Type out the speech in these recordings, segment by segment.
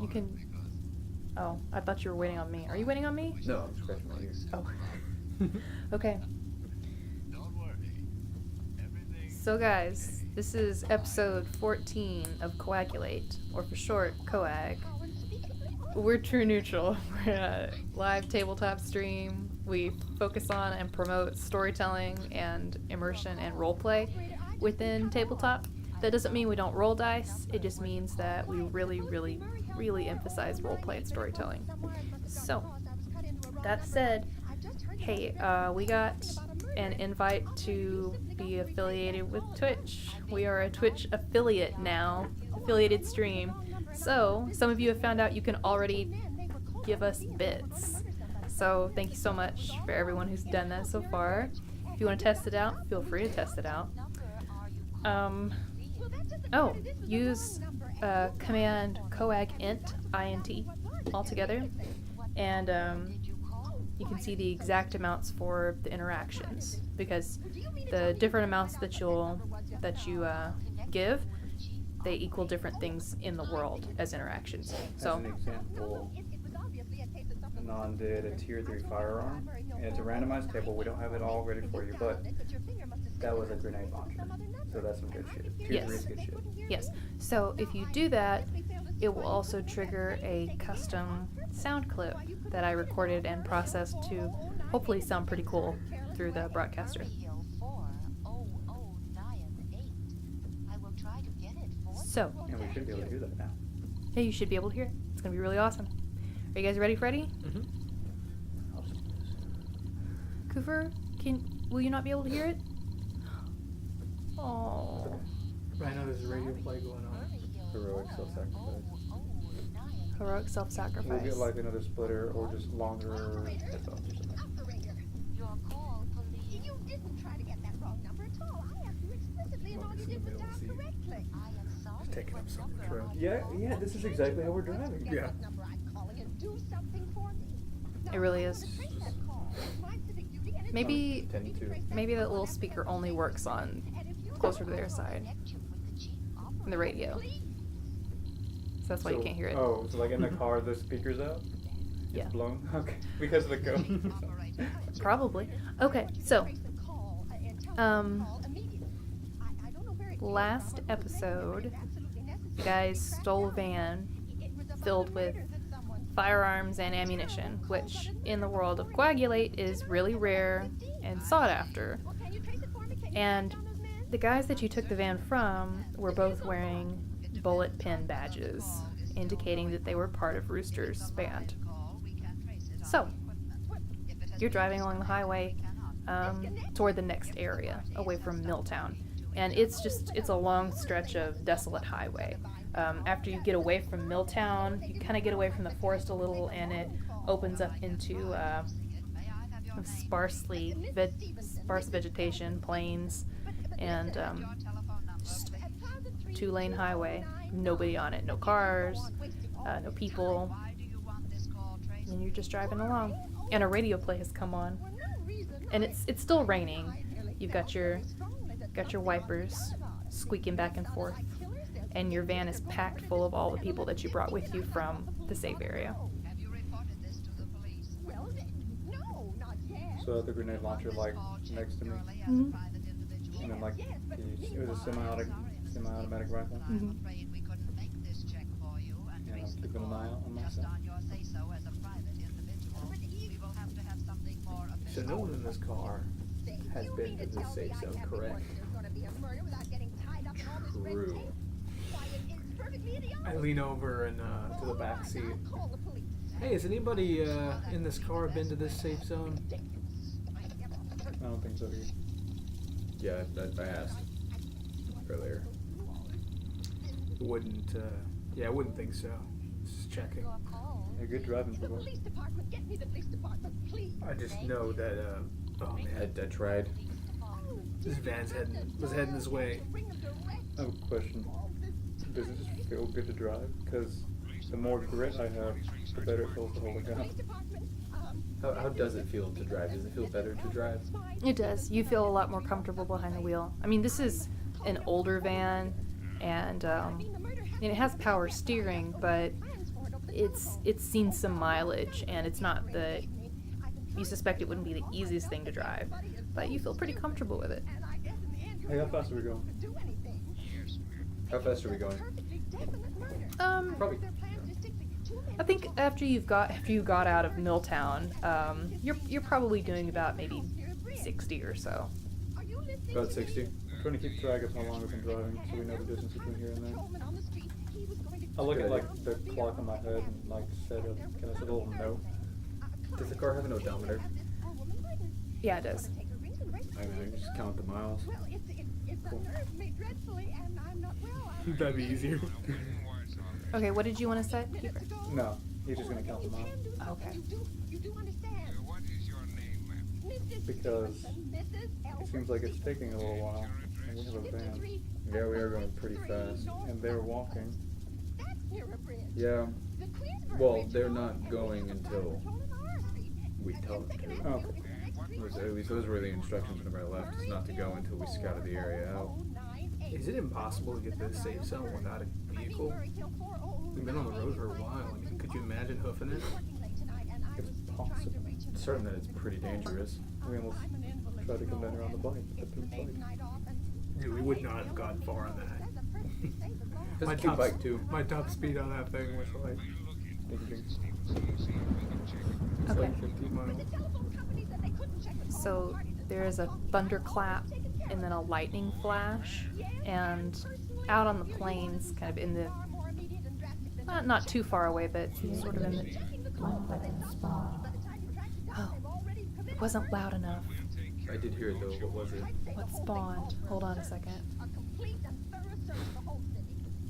You can... Oh, I thought you were waiting on me. Are you waiting on me? No, I'm scratching my ears. Oh. Okay. So guys, this is episode 14 of Coagulate, or for short, Coag. We're true neutral. We're a live tabletop stream. We focus on and promote storytelling and immersion and roleplay within tabletop. That doesn't mean we don't roll dice. It just means that we really, really, really emphasize roleplay and storytelling. So, that said, hey, we got an invite to be affiliated with Twitch. We are a Twitch affiliate now, affiliated stream. So, some of you have found out you can already give us bits. So, thank you so much for everyone who's done that so far. If you want to test it out, feel free to test it out. Use command coagint, int, all together, and you can see the exact amounts for the interactions, because the different amounts that you give, they equal different things in the world as interactions. So, as an example, Non did a tier 3 firearm, and it's a randomized table. We don't have it all ready for you, but that was a grenade launcher, so that's some good shit. Tier 3 is good shit. Yes. So if you do that, it will also trigger a custom sound clip that I recorded and processed to hopefully sound pretty cool through the broadcaster. So. And we should be able to hear that now. Yeah, you should be able to hear it. It's going to be really awesome. Are you guys ready, Freddy? Mm-hmm. Cooper, will you not be able to hear it? Oh. I know there's a radio play going on. Heroic self-sacrifice. Heroic self-sacrifice. We'll get like another splitter or just longer headphones or something. You didn't try to get that wrong number at all. I asked you explicitly, and all you did was dial correctly. Just taking up so much room. Yeah, this is exactly how we're driving. Yeah. It really is. Maybe 10-2. maybe that little speaker only works on closer to their side in the radio. So that's why you can't hear it. Oh, so like in the car, the speaker's out? Yeah. It's blown? Okay. Because of the code. Probably. Okay, so last episode, you guys stole a van filled with firearms and ammunition, which in the world of Coagulate is really rare and sought after. And the guys that you took the van from were both wearing bullet pin badges, indicating that they were part of Rooster's band. So, you're driving along the highway toward the next area, away from Milltown. And it's a long stretch of desolate highway. After you get away from Milltown, you kind of get away from the forest a little, and it opens up into sparse vegetation, plains, and just 2-lane highway. Nobody on it, no cars, no people, and you're just driving along. And a radio play has come on, and it's still raining. You've got your wipers squeaking back and forth, and your van is packed full of all the people that you brought with you from the safe area. So the grenade launcher like next to me, Mm-hmm. and then like it was a semi-automatic rifle. Mm-hmm. And I'm keeping an eye out on myself. So no one in this car has been to the safe zone, correct? True. I lean over and to the back seat. Hey, has anybody in this car been to this safe zone? I don't think so either. Yeah, I asked earlier. Wouldn't think so. Just checking. Yeah, good driving, people. I just know that, oh man, I tried. this van's was heading this way. I have a question. Does it just feel good to drive? Because the more grit I have, the better it feels to hold a gun. How does it feel to drive? Does it feel better to drive? It does. You feel a lot more comfortable behind the wheel. I mean, this is an older van, and it has power steering, but it's seen some mileage, and it's not the. You suspect it wouldn't be the easiest thing to drive, but you feel pretty comfortable with it. Hey, how fast are we going? How fast are we going? Probably. I think after you got out of Milltown, you're probably doing about maybe 60 or so. About 60. Trying to keep track of how long we've been driving, so we know the distance between here and there. I look at like the clock on my head and like set a little note. Does the car have an odometer? Yeah, it does. I can just count the miles. Cool. That'd be easier. Okay, what did you want to set? No, he's just gonna count the miles. Okay. Because it seems like it's taking a little while, and we have a van, Yeah, we are going pretty fast. and they're walking. Yeah. Well, they're not going until we tell them to. Oh, At least those were the instructions whenever I left. It's not to go until we scouted the area out. Is it impossible to get to the safe zone without a vehicle? We've been on the road for a while. I mean, could you imagine hoofing it? it's possible. It's certain that it's pretty dangerous. We almost tried to come down here on the bike, but through bike. Dude, we would not have gotten far on that. That's a cute bike too. My top speed on that thing was like, Okay. like 15 miles. So there is a thunderclap and then a lightning flash, and out on the plains, kind of in the not too far away, but sort of in the. Oh, it wasn't loud enough. I did hear it though. What was it? What spawned? Hold on a second.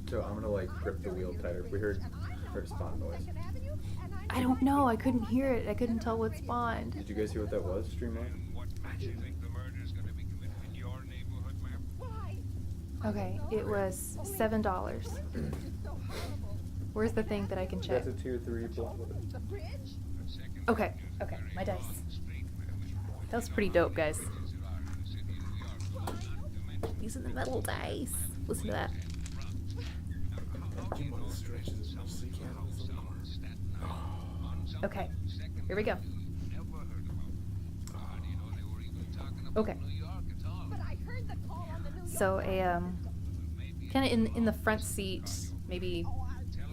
So I'm gonna like grip the wheel tighter. We heard a spawn noise. I don't know. I couldn't hear it. I couldn't tell what spawned. Did you guys hear what that was, Streamline? Okay, it was $7. Where's the thing that I can check? That's a tier 3 block with it. Okay, my dice. That was pretty dope, guys. Using the metal dice. Listen to that. Jim stretches as much as he can off the car. Okay, here we go. Okay. So a kind of in the front seat, maybe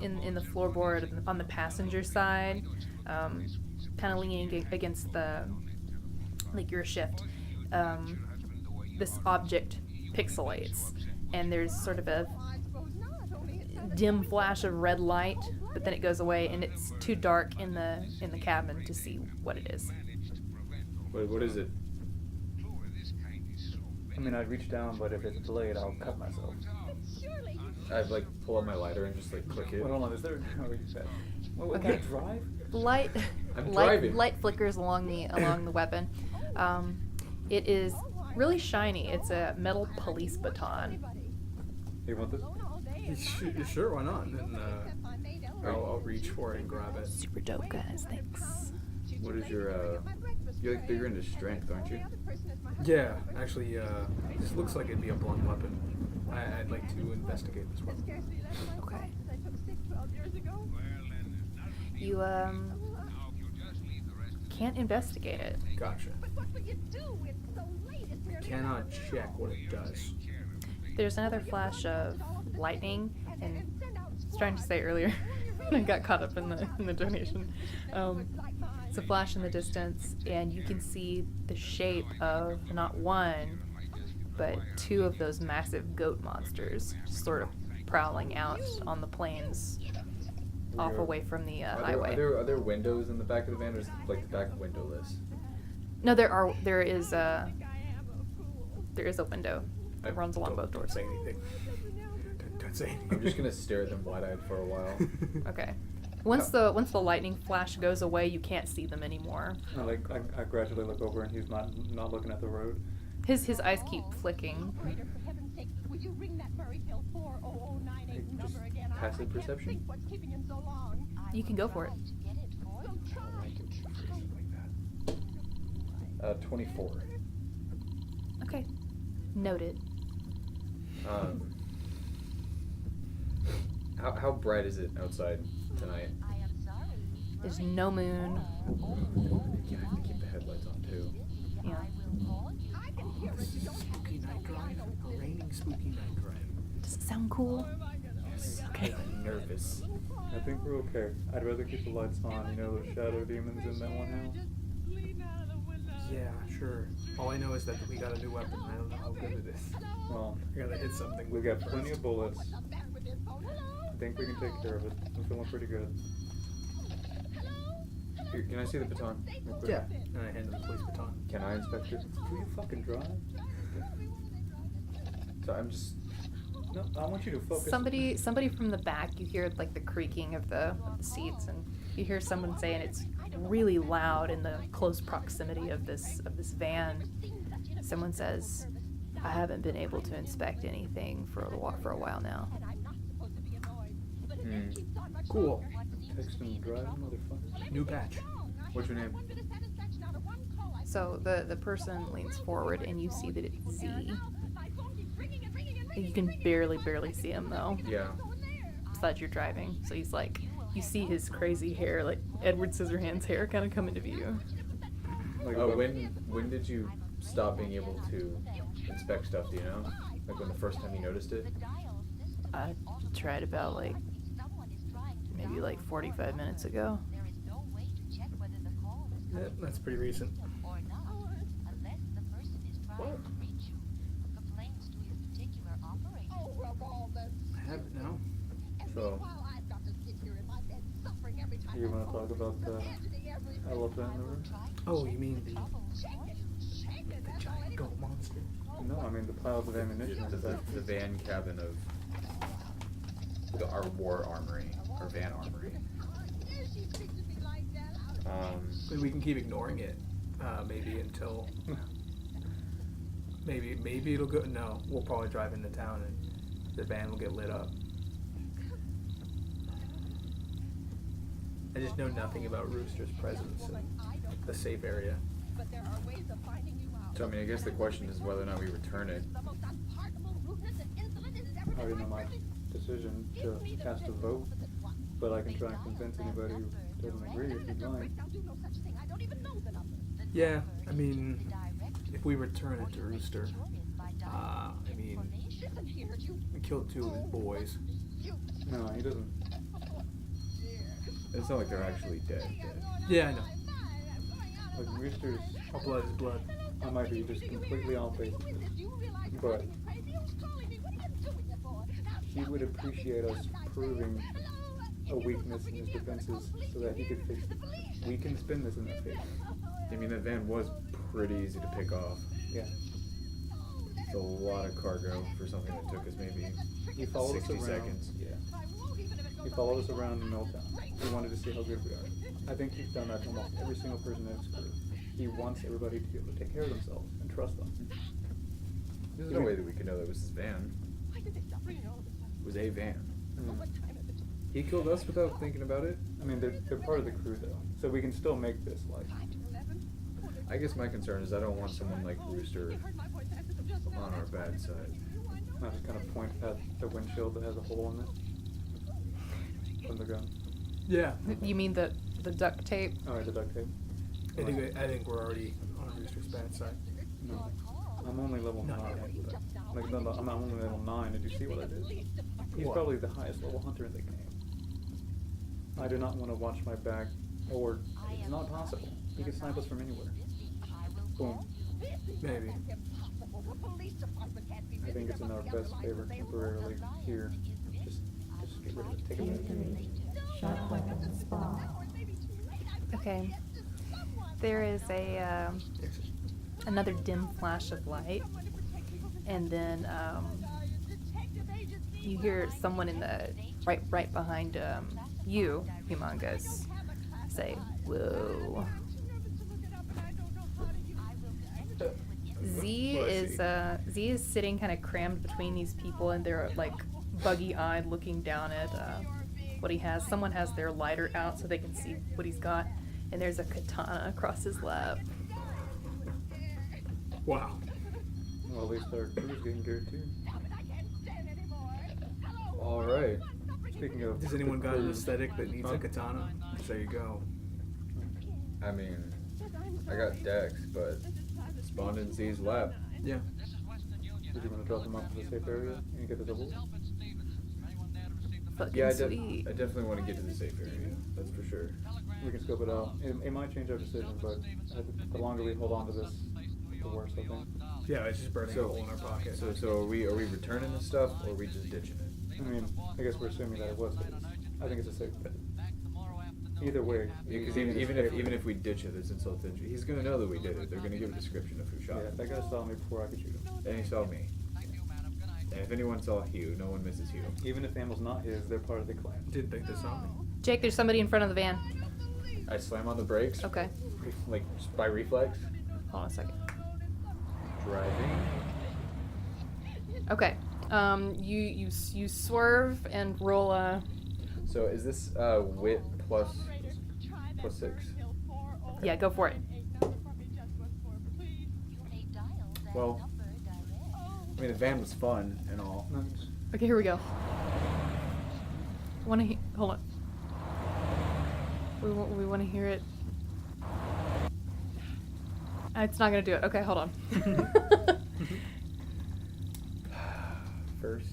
in the floorboard on the passenger side, kind of leaning against the your shift. This object pixelates, and there's sort of a dim flash of red light, but then it goes away, and it's too dark in the cabin to see what it is. Wait, what is it? I mean, I'd reach down, but if it's delayed, I'll cut myself. I've like pull out my lighter and just like click it. Wait, hold on, is there? Well, Okay. Can I drive? Light I'm driving. light flickers along the weapon. It is really shiny. It's a metal police baton. You want this? Sure, why not? And then I'll reach for it and grab it. Super dope, guys. Thanks. What is your you're like bigger into strength, aren't you? Yeah, actually, this looks like it'd be a blunt weapon. I'd like to investigate this weapon. Okay. You can't investigate it. Gotcha. Cannot check what it does. There's another flash of lightning, and I was trying to say earlier, I got caught up in the donation. It's a flash in the distance, and you can see the shape of not one, but two of those massive goat monsters, just sort of prowling out on the plains, off away from the highway. Are there windows in the back of the van, or is like the back windowless? No, there is a window that runs along both doors. Don't say anything. Don't say anything. I'm just gonna stare at them wide-eyed for a while. Okay. Once the lightning flash goes away, you can't see them anymore. I gradually look over, and he's not looking at the road. His eyes keep flicking. Just passive perception. You can go for it. 24. Okay. Noted. How bright is it outside tonight? There's no moon. Yeah, I have to keep the headlights on too. Yeah. This is a spooky night drive. A raining spooky night drive. Does it sound cool? Yes. Okay. I'm nervous. I think we're okay. I'd rather keep the lights on, you know, those shadow demons in that one house. Yeah, sure. All I know is that we got a new weapon. I don't know how good it is. Well, I gotta hit something. we got plenty of bullets. I think we can take care of it. I'm feeling pretty good. Here, can I see the baton? Real quick? Yeah. And I hand him the police baton. Can I inspect it? Will you fucking drive? So I'm just. No, I want you to focus. Somebody from the back, you hear like the creaking of the seats, and you hear someone saying it's really loud in the close proximity of this van. Someone says, "I haven't been able to inspect anything for a while now." Cool. Text and drive, motherfucker. New patch. What's your name? So the person leans forward, and you see that it's Z. You can barely see him though. Yeah. Besides you're driving, so he's like, you see his crazy hair, like Edward Scissorhands hair, kind of come into view. Like, When did you stop being able to inspect stuff? Do you know? Like when the first time you noticed it? I tried about like maybe like 45 minutes ago. Yeah, that's pretty recent. What? I have it now. So. you want to talk about the elephant in the room? Oh, you mean the giant goat monster? No, I mean the piles of ammunition. The van cabin of our war armory, our van armory. I mean, we can keep ignoring it, maybe until maybe it'll go. No, we'll probably drive into town and the van will get lit up. I just know nothing about Rooster's presence in the safe area. So I mean, I guess the question is whether or not we return it. I already know my decision to cast a vote, but I can try and convince anybody who doesn't agree if you'd like. Yeah, I mean, if we return it to Rooster, I mean, we killed 2 of his boys. No, he doesn't. It's not like they're actually dead. Yeah, I know. Like Rooster's, All blood is blood. I might be just completely off base, but he would appreciate us proving a weakness in his defenses so that he could fix it. We can spin this in their favor. I mean, that van was pretty easy to pick off. Yeah. It's a lot of cargo for something that took us maybe He followed 60 us around. seconds. Yeah. He followed us around in Milltown. He wanted to see how good we are. I think he's done that to almost every single person in his crew. He wants everybody to be able to take care of themselves and trust them. There's no way that we could know that was his van. It was a van. He killed us without thinking about it. I mean, they're part of the crew though, so we can still make this like. I guess my concern is I don't want someone like Rooster on our bad side. I just kind of point at the windshield that has a hole in it from the gun. Yeah. You mean the duct tape? Oh, right, the duct tape. I think we're already on Rooster's bad side. No, I'm only level Not 9. yet, but- Like, no, I'm only level 9. Did you see what I did? He's What? probably the highest level hunter in the game. I do not want to watch my back, or it's not possible. He can snipe us from anywhere. Boom. Maybe. I think it's in our best favor temporarily here. Just get rid of it. Take it back. Okay. There is a another dim flash of light, and then you hear someone in the right behind you, Humongous, say, "Whoa." Z is sitting kind of crammed between these people, and they're like buggy-eyed, looking down at what he has. Someone has their lighter out so they can see what he's got, and there's a katana across his lap. Wow. Well, at least our crew's getting geared too. All right. Speaking of, Does anyone got an aesthetic that needs a katana? There you go. I mean, I got Dex, but spawned in Z's lab. Yeah. Did you want to drop them off to the safe area and get the double? Fucking Yeah, sweet. I definitely want to get to the safe area. That's for sure. We can scope it out. It might change our decision, but the longer we hold on to this, the worse, I think. Yeah, it's just burning a hole in our pocket. So are we returning the stuff or are we just ditching it? I mean, I guess we're assuming that it was his. I think it's a safe bet. Either way. Because even if we ditch it, it's insult to injury. He's gonna know that we did it. They're gonna give a description of who shot Yeah, him. that guy saw me before I could shoot him. And he saw me. And if anyone saw Hugh, no one misses Hugh. Even if the ammo's not his, they're part of the clan. Didn't think this on me. Jake, there's somebody in front of the van. I slam on the brakes. Okay. Like by reflex. Hold on a second. Driving. Okay. You swerve and roll a. So is this wit plus 6? Yeah, go for it. Well, I mean the van was fun and all. Nice. Okay, here we go. Hold on. We want to hear it. It's not gonna do it. Okay, hold on. First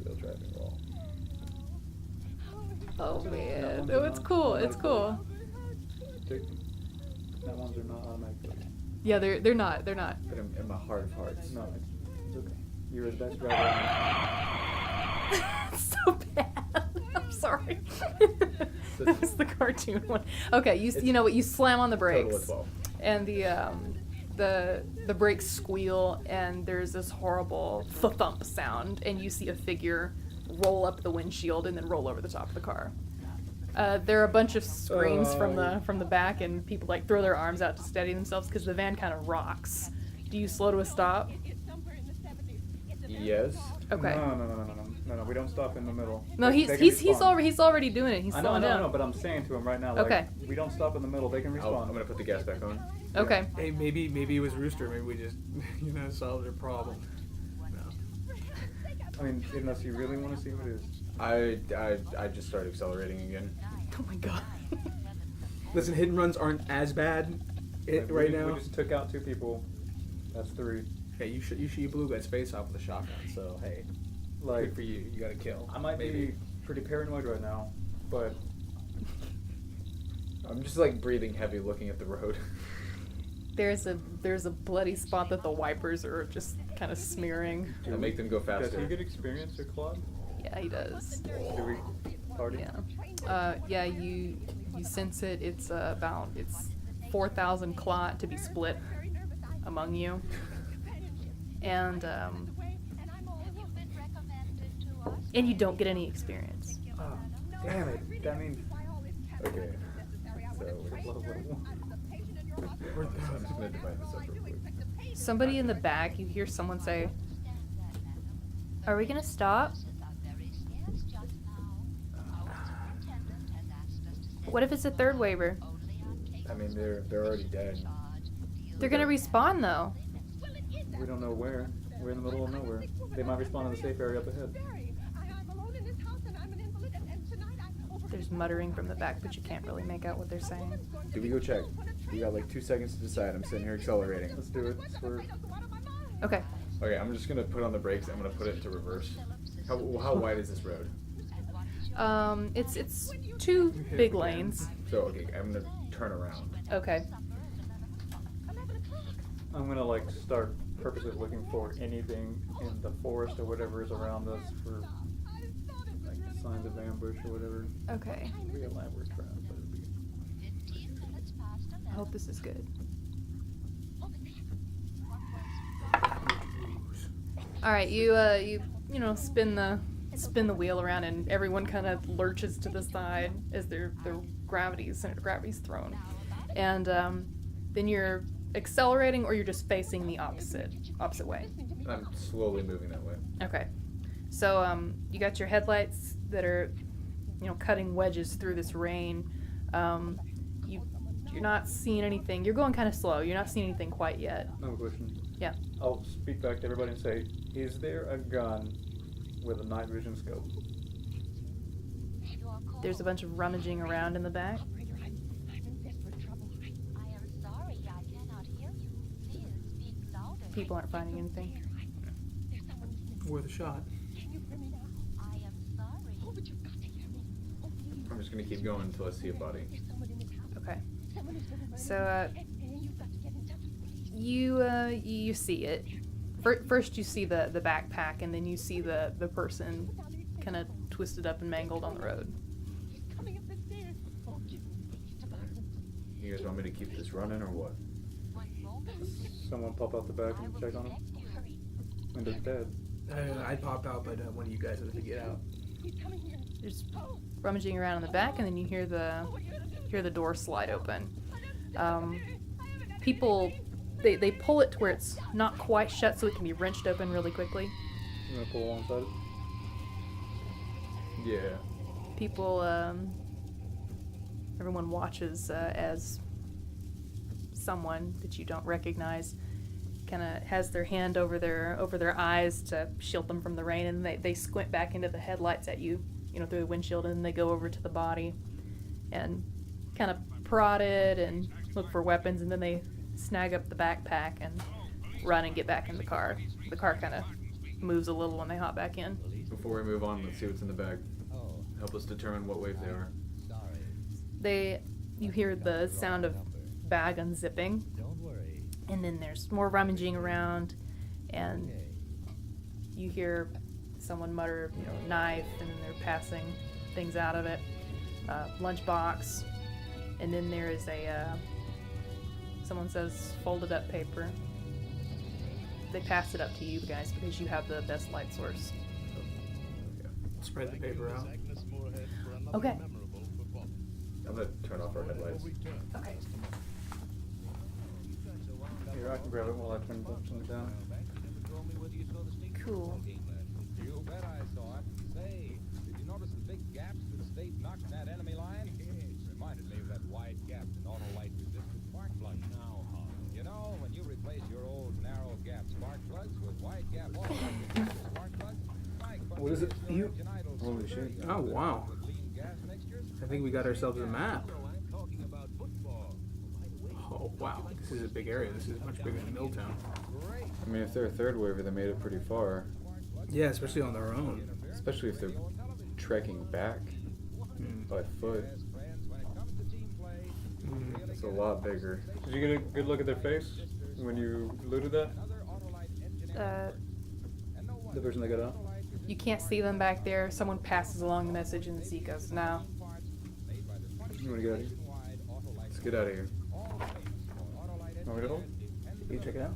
wheel driving roll. Oh man, one's oh, it's not cool. It's automatic. cool. That ones are not automatic. Yeah, they're not. They're not. But in my heart of hearts. No, it's okay. You're the best driver. It's so bad. I'm sorry. That was the cartoon one. Okay, you know what? You slam on the Total brakes, of 12. and the brakes squeal, and there's this horrible thump sound, and you see a figure roll up the windshield and then roll over the top of the car. There are a bunch of screams from the back, and people like throw their arms out to steady themselves because the van kind of rocks. Do you slow to a stop? Yes. Okay. No, we don't stop in the middle. No, They can he's respawn. already doing it. He's I know, slowing down. but I'm saying to him right now, like, Okay. we don't stop in the middle. They can respawn. I'm gonna put the gas back on. Okay. Hey, maybe it was Rooster. Maybe we just, solved their problem. No. I mean, unless you really want to see what it is. I just started accelerating again. Oh my god. Listen, hit and runs aren't as bad Like, right we now. just took out 2 people. That's 3. Hey, you blew that space off with a shotgun. So hey, Like, good for you. You got to kill. I might be pretty paranoid right now, but I'm just like breathing heavy, looking at the road. There's a bloody spot that the wipers are just kind of smearing. I make them go does faster. he get experience or Claude? Yeah, he does. Do we party? Yeah. Yeah, you sense it. It's 4,000 clot to be split among you. And you don't get any experience. Oh, damn it. That means... Okay. So We're I'm just gonna divide this up real quick. Somebody in the back, you hear someone say, "Are we gonna stop? What if it's a third waiver? I mean, they're already dead. They're gonna respawn though." We don't know where. We're in the middle of nowhere. They might respawn in the safe area up ahead. There's muttering from the back, but you can't really make out what they're saying. Do we go check? We got like 2 seconds to decide. I'm sitting here accelerating. Let's do it. Swerve. Okay. Okay, I'm just gonna put on the brakes. I'm gonna put it into reverse. How wide is this road? It's 2 big lanes. So okay, I'm gonna turn around. Okay. I'm gonna like start purposely looking for anything in the forest or whatever is around us for like signs of ambush or whatever. Okay. It'd be elaborate trap, but it'd be... I hope this is good. All right, you spin the wheel around, and everyone kind of lurches to the side as their gravity's thrown, and then you're accelerating, or you're just facing the opposite way. I'm slowly moving that way. Okay, so you got your headlights that are cutting wedges through this rain. You're not seeing anything. You're going kind of slow. You're not seeing anything quite yet. I have a question. Yeah. I'll speak back to everybody and say, is there a gun with a night vision scope? There's a bunch of rummaging around in the back. I'm in desperate trouble. I am sorry, I cannot hear you. Please speak louder. People aren't finding anything. There's someone listening. Worth a shot. Can you hear me now? I am sorry. Oh, but you've got to hear me. Oh, please. I'm just gonna keep going until I see a body. There's someone in this house. Okay. Someone who's been running. So, And you've got to get in touch with the police. you see it. First you see the backpack, and then you see the person kind of twisted up and mangled on the road. He's coming up the stairs. Oh, give me peace, Tobias. You guys want me to keep this running or what? One moment. Someone pop out the back I and will check on him. protect you. Hurry. And it's dead. I'd pop out, but one of you guys has to get out. He's coming here. There's Oh, rummaging around in the back, and then you hear the door slide open. People they pull it to where it's not quite shut, so it can be wrenched open really quickly. You gonna pull alongside it? Yeah. People, everyone watches as someone that you don't recognize kind of has their hand over their eyes to shield them from the rain, and they squint back into the headlights at you, through the windshield, and then they go over to the body and kind of prod it and look for weapons, and then they snag up the backpack and run and get back in the car. The car kind of moves a little when they hop back in. Before we move on, let's see what's in the bag. Help us determine what wave they are. You hear the sound of bag unzipping, and then there's more rummaging around, and you hear someone mutter, knife, and then they're passing things out of it. Lunchbox, and then there is someone says folded up paper. They pass it up to you guys because you have the best light source. Spread the paper out. Okay. I'm gonna turn off our headlights. Okay. Here, I can grab it while I turn things down. Cool. You bet I saw it. Say, did you notice the big gaps that State knocked in that enemy line? Reminded me of that wide gap in Autolite resistant spark plugs. You know, when you replace your old narrow gap spark plugs with wide gap Autolite resistant spark plugs, What is it? You. Holy shit. Oh wow. I think we got ourselves a map. Oh wow, this is a big area. This is much bigger than Milltown. I mean, if they're a third waver, they made it pretty far. Yeah, especially on their own. Especially if they're trekking back by foot. It's a lot bigger. Did you get a good look at their face when you looted that? The person that got out? You can't see them back there. Someone passes along the message, and Z goes, "No." You want to get out of here? Let's get out of here. Want me to hold? You check it out?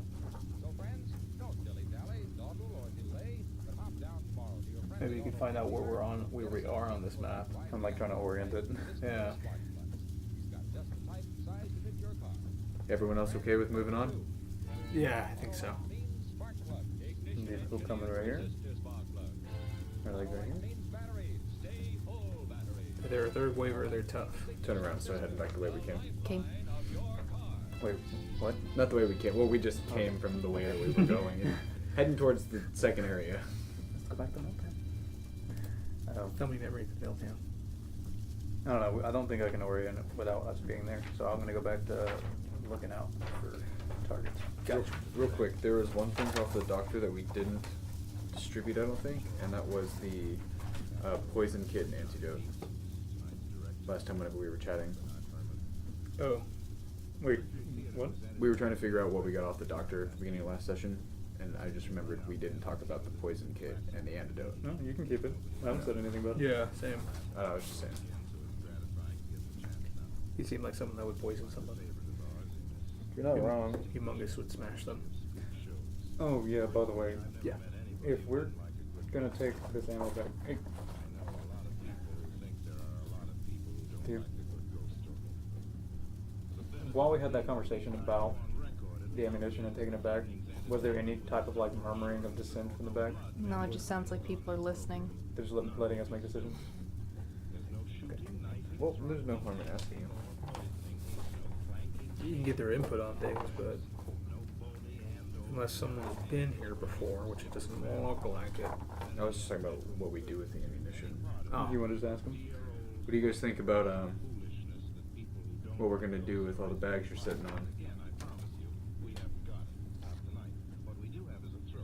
Maybe you can find out where we are on this map. I'm like trying to orient it. Yeah. Everyone else okay with moving on? Yeah, I think so. And these people coming right here? Or like right here? If they're a third waiver, they're tough. Turn around, so heading back the way we came. Okay. Wait, what? Not the way we came. Well, we just came from the way that we were going. And heading towards the second area. Let's go back to Milltown. Tell me never to Milltown. I don't know. I don't think I can orient it without us being there. So I'm gonna go back to looking out for targets. Real quick, there was one thing off the doctor that we didn't distribute, I don't think, and that was the poison kit and antidote. Last time whenever we were chatting. Oh. Wait, what? We were trying to figure out what we got off the doctor at the beginning of last session, and I just remembered we didn't talk about the poison kit and the antidote. No, you can keep it. I haven't said anything about it. Yeah, same. I was just saying. He seemed like someone that would poison somebody. You're not wrong. Humongous would smash them. Oh, yeah, by the way. Yeah. If we're gonna take this ammo back. Hey. Dude. While we had that conversation about the ammunition and taking it back, was there any type of like murmuring of dissent from the back? No, it just sounds like people are listening. They're just letting us make decisions? Okay. Well, there's no harm in asking you. You can get their input on things, but unless someone's been here before, which it doesn't look like it. I was just talking about what we do with the ammunition. Oh. You want to just ask them? What do you guys think about what we're gonna do with all the bags you're sitting on?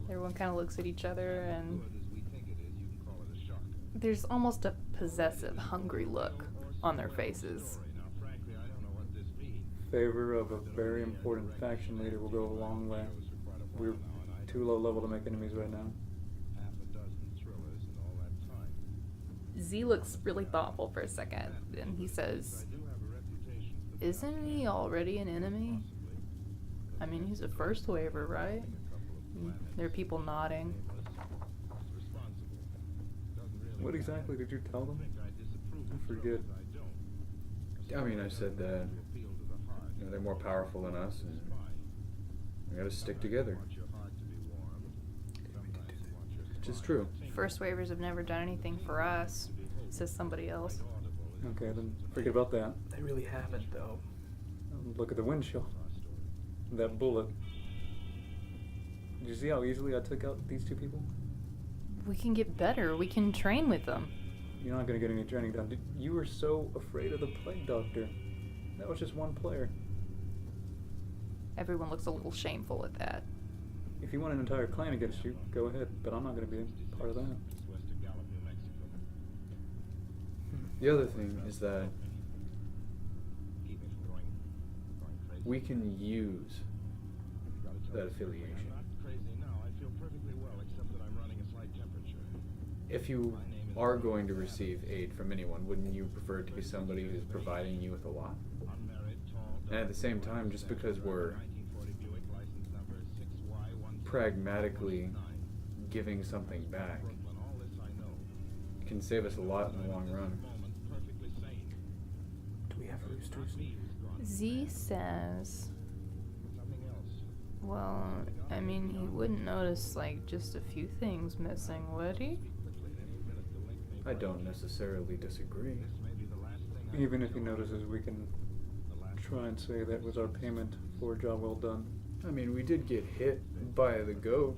Everyone kind of looks at each other, and there's almost a possessive, hungry look on their faces. Favor of a very important faction leader will go a long way. We're too low level to make enemies right now. Z looks really thoughtful for a second, and he says, "Isn't he already an enemy? I mean, he's a first waver, right?" And there are people nodding. What exactly did you tell them? I forget. I mean, I said that they're more powerful than us, and we gotta stick together. Which is true. First waivers have never done anything for us, says somebody else. Okay, then forget about that. They really haven't, though. Look at the windshield. That bullet. Did you see how easily I took out these two people? We can get better. We can train with them. You're not going to get any training done. You were so afraid of the plague doctor. That was just one player. Everyone looks a little shameful at that. If you want an entire clan against you, go ahead. But I'm not going to be a part of that. The other thing is that we can use that affiliation. If you are going to receive aid from anyone, wouldn't you prefer it to be somebody who's providing you with a lot? And at the same time, just because we're pragmatically giving something back, it can save us a lot in the long run. Do we have roosters? Z says, well, I mean, he wouldn't notice, like, just a few things missing, would he? I don't necessarily disagree. Even if he notices, we can try and say that was our payment for a job well done. I mean, we did get hit by the goat.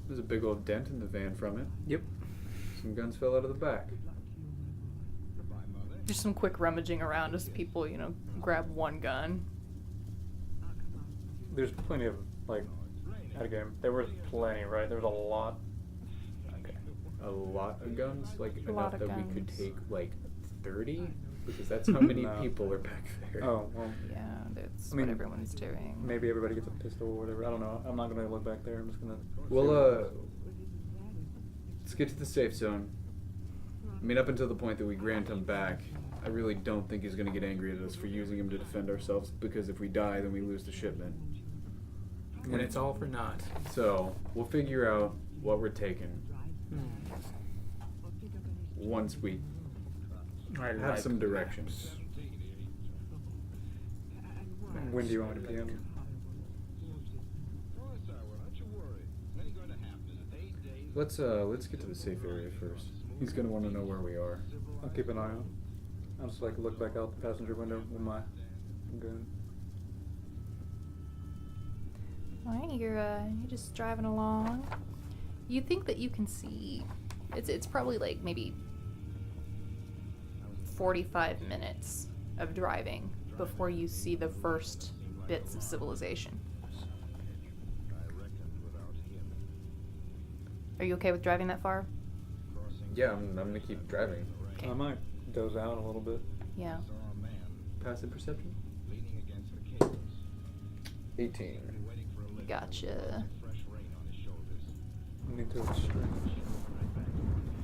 There's a big old dent in the van from it. Yep. Some guns fell out of the back. There's some quick rummaging around as people, grab one gun. There's plenty of, out of game. There was plenty, right? There was a lot. Okay. A lot of guns? Like, A lot enough of that we could guns. take, 30? Because that's how many No. people are back there. Oh, well, Yeah, that's I mean, what everyone's doing. maybe everybody gets a pistol or whatever. I don't know. I'm not going to look back there. I'm just going to... Well, let's get to the safe zone. I mean, up until the point that we grant him back, I really don't think he's going to get angry at us for using him to defend ourselves, because if we die, then we lose the shipment. And it's all for naught. So, we'll figure out what we're taking once we have some directions. When do you want me to begin? Let's get to the safe area first. He's going to want to know where we are. I'll keep an eye out. I'll just look back out the passenger window with my gun. Alright, you're just driving along. You think that you can see, it's probably maybe 45 minutes of driving before you see the first bits of civilization. Are you okay with driving that far? Yeah, I'm going to keep driving. Okay. I might doze out a little bit. Yeah. Passive perception? 18. Gotcha. I need to extract.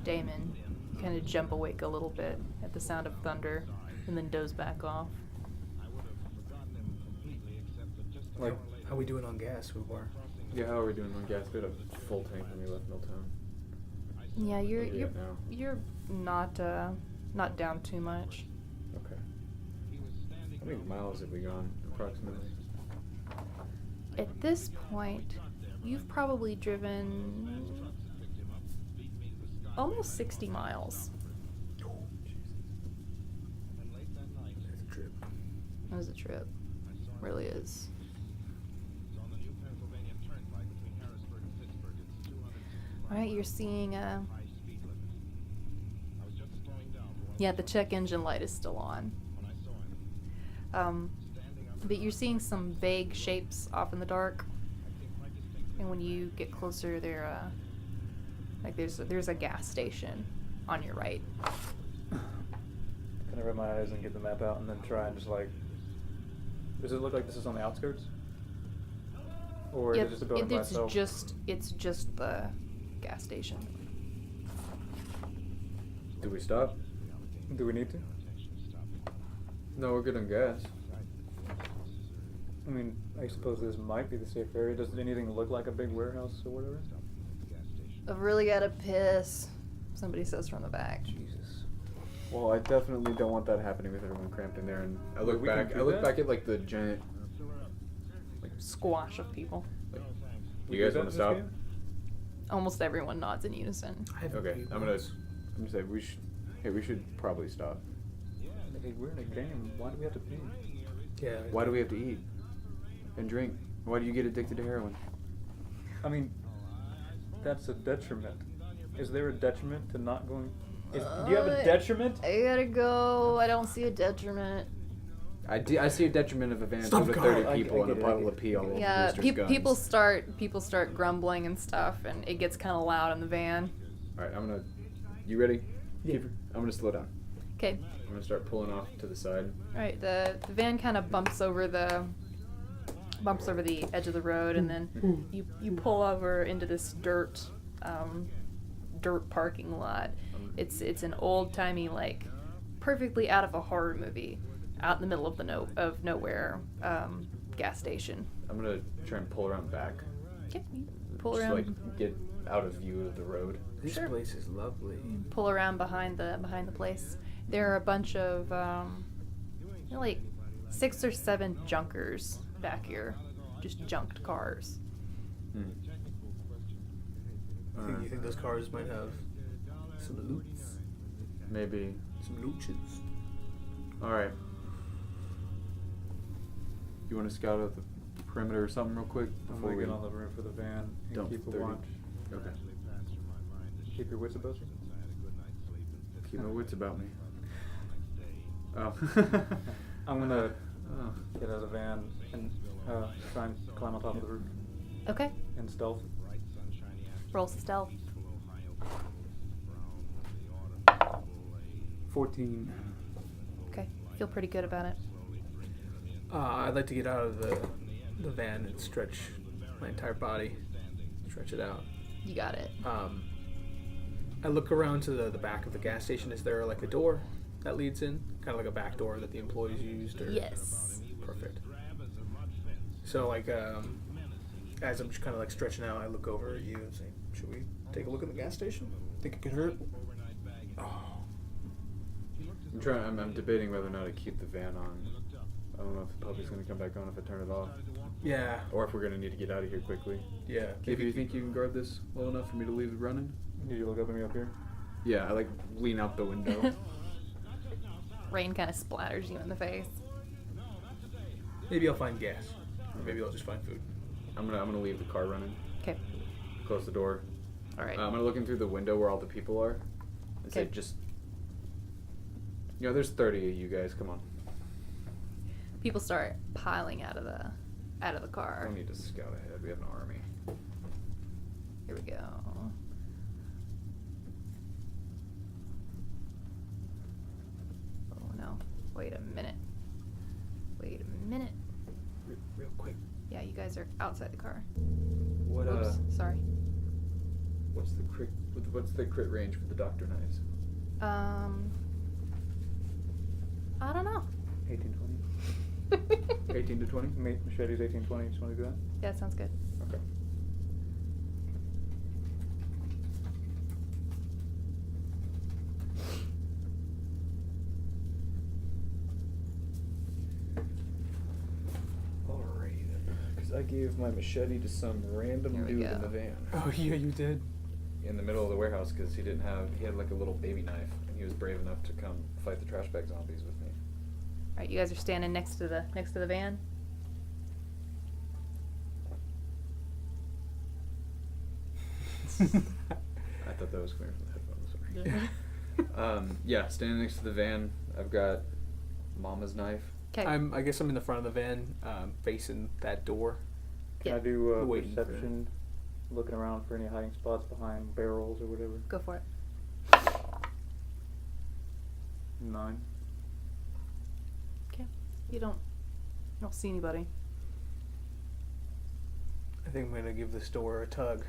Damon, you kind of jump awake a little bit at the sound of thunder and then doze back off. How we doing on gas so far? Yeah, how are we doing on gas? We had a full tank when we left Milltown. Yeah, Where are we at now? you're not down too much. Okay. How many miles have we gone, approximately? At this point, you've probably driven almost 60 miles. That's a trip. That was a trip. Really is. Alright, you're seeing Yeah, the check engine light is still on. But you're seeing some vague shapes off in the dark. And when you get closer, there's a gas station on your right. Can I rub my eyes and get the map out and then try and just like... Does it look like this is on the outskirts? Or is it just a building by itself? It's just the gas station. Do we stop? Do we need to? No, we're good on gas. I mean, I suppose this might be the safe area. Does anything look like a big warehouse or whatever? I've really got to piss, somebody says from the back. Jesus. Well, I definitely don't want that happening with everyone cramped in there. And I look We can back. do I look that? back at like the giant. Squash of people. You guys want to stop? Almost everyone nods in unison. Okay, I'm gonna say we should. Hey, we should probably stop. Hey, we're in a game. Why do we have to pee? Yeah. Why do we have to eat and drink? Why do you get addicted to heroin? I mean, that's a detriment. Is there a detriment to not going? Do you have a detriment? I gotta go. I don't see a detriment. I see a detriment of a van Stop filled with going. 30 people I and a get it, puddle of pee all over Yeah, Brewster's guns. people start grumbling and stuff, and it gets kind of loud in the van. All right, you ready? Yeah. I'm gonna slow down. Okay. I'm gonna start pulling off to the side. All right. The van kind of bumps over the edge of the road, and then you pull over into this dirt parking lot. It's an old timey, like perfectly out of a horror movie, out in the middle of nowhere gas station. I'm gonna try and pull around back. Okay. You pull Just around. like get out of view of the road. This Sure. place is lovely. Pull around behind the place. There are a bunch of like 6 or 7 junkers back here, just junked cars. You think those cars might have some loots? Maybe. Some looches? All right. You want to scout out the perimeter or something real quick I'm before gonna we get on the roof of the van and dump keep a 30. watch. Okay. Keep your wits about you. Keep my wits about me. Oh. I'm gonna Oh. get out of the van and try and climb on top of the roof Okay. in stealth. Roll stealth. 14. Okay. Feel pretty good about it. I'd like to get out of the van and stretch my entire body. Stretch it out. You got it. I look around to the back of the gas station. Is there like a door that leads in? Kind of like a back door that the employees used? Or? Yes. Perfect. So like, as I'm just kind of like stretching out, I look over at you and say, should we take a look at the gas station? Think it could hurt? Oh. I'm debating whether or not to keep the van on. I don't know if the puppy's gonna come back on if I turn it off, Yeah. or if we're gonna need to get out of here quickly. Yeah. If you think you can guard this well enough for me to leave it running? Did you look up at me up here? Yeah, I like lean out the window. Rain kind of splatters you in the face. Maybe I'll find gas. Or maybe I'll just find food. I'm gonna leave the car running. Okay. Close the door. All right. I'm gonna look in through the window where all the people are, and say, Okay. just, there's 30 of you guys. Come on. People start piling out of the I car. don't need to scout ahead. We have an army. Here we go. Oh no. Wait a minute. Real quick. Yeah, you guys are outside the car. What Oops, sorry. What's the crit range for the doctor knives? I don't know. 18, 20. 18 to 20. Machete's 18, 20. Just want to do that? Yeah, that sounds good. Okay. Alrighty then. Because I gave my machete to some random Here we dude go. in the van. Oh yeah, you did. In the middle of the warehouse because he had like a little baby knife and he was brave enough to come fight the trash bag zombies with me. All right, you guys are standing next to the van. I thought that was clear from the headphones. Sorry. Yeah, standing next to the van, I've got Mama's knife. Okay. I guess I'm in the front of the van, facing that door. Can Yeah. I do Waiting for- perception, looking around for any hiding spots behind barrels or whatever? Go for it. 9. Okay. You don't see anybody. I think I'm gonna give this door a tug.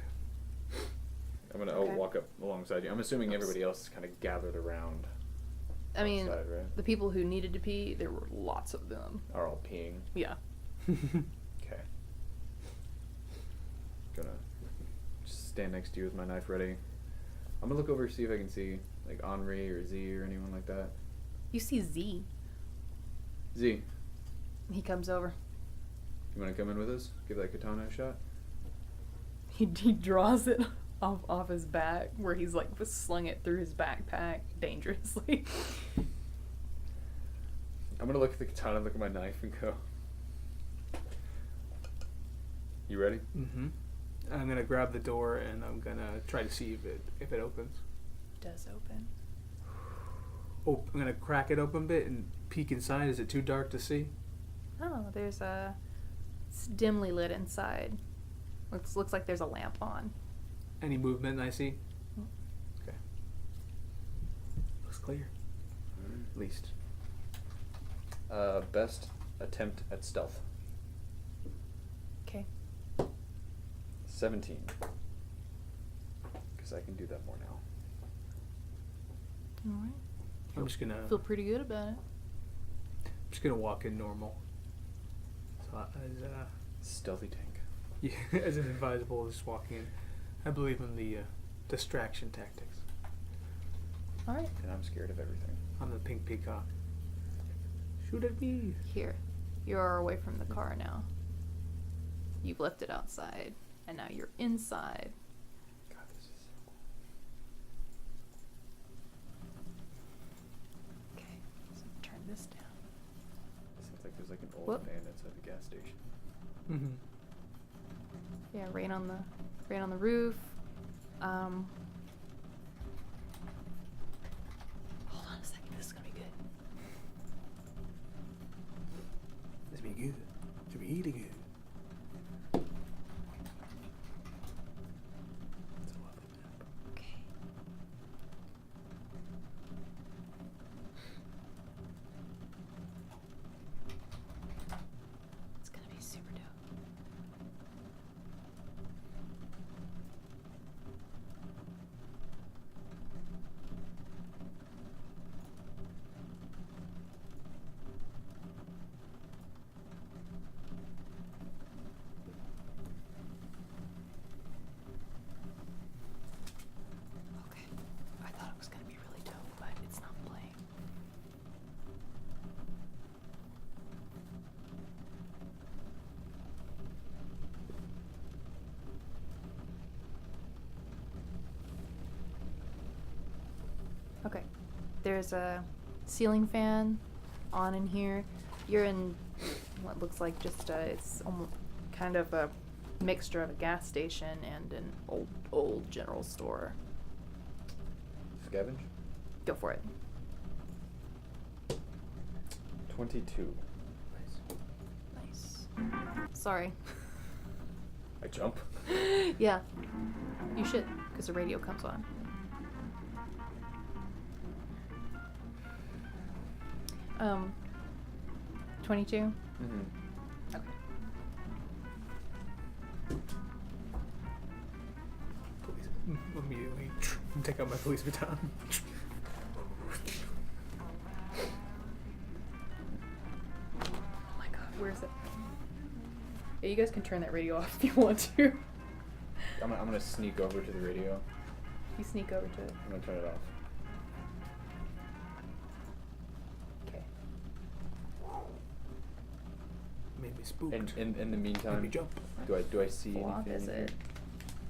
I'm gonna Okay. walk up alongside you. I'm assuming Oops. everybody else is kind of gathered around. I mean, outside, right? the people who needed to pee, there were lots of them. Are all peeing. Yeah. Okay. Gonna just stand next to you with my knife ready. I'm gonna look over see if I can see like Henri or Z or anyone like that. You see Z. Z, He comes over. you wanna come in with us? Give that katana a shot. He draws it off his back, where he's like slung it through his backpack dangerously. I'm gonna look at the katana, look at my knife, and go. You ready? Mm-hmm. I'm gonna grab the door and I'm gonna try to see if it opens. Does open. Oh, I'm gonna crack it open a bit and peek inside. Is it too dark to see? Oh, it's dimly lit inside. Looks like there's a lamp on. Any movement I see? Okay. Looks clear. At least. Best attempt at stealth. Okay. 17. Because I can do that more now. All right. I'm just gonna Feel pretty good about it. walk in normal. So as Stealthy tank. yeah, as an advisable, just walking in. I believe in the distraction tactics. All right. And I'm scared of everything. I'm the pink peacock. Shoot at me. Here, you're away from the car now. You've left it outside, and now you're inside. God, this is so cool. Okay, so turn this down. Sounds like there's like an old Whoop. van outside the gas station. Mm-hmm. Yeah, rain on the roof. Hold on a second. This is gonna be good. This be good. This be really good. It's a lovely map. Okay. It's gonna be super dope. Okay. I thought it was gonna be really dope, but it's not playing. Okay. There's a ceiling fan on in here. You're in what looks like just it's almost kind of a mixture of a gas station and an old general store. Scavenge? Go for it. 22. Nice. Sorry. I jump. Yeah. You should, because the radio comes on. Um, 22? Mm-hmm. Okay. Police. Immediately take out my police baton. Oh my god, where is it? Yeah, you guys can turn that radio off if you want to. I'm gonna sneak over to the radio. You sneak over to it. I'm gonna turn it off. Okay. Made me spooked. And in the Made me meantime, jump. do I see Flop, anything? is it?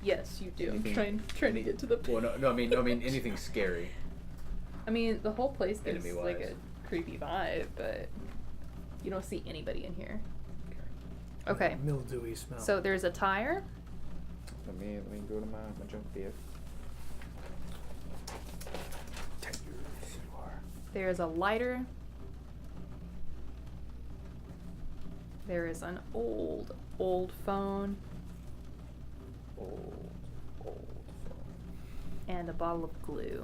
Yes, you do. Anything- I'm trying to get to the. Well, no, I mean anything scary. I mean, the whole place gives Enemy-wise. like a creepy vibe, but you don't see anybody in here. Okay. Mildewy smell. So there's a tire. Let me go to my junk vehicle. Tire. There is a lighter. There is an old phone. Old phone. And a bottle of glue.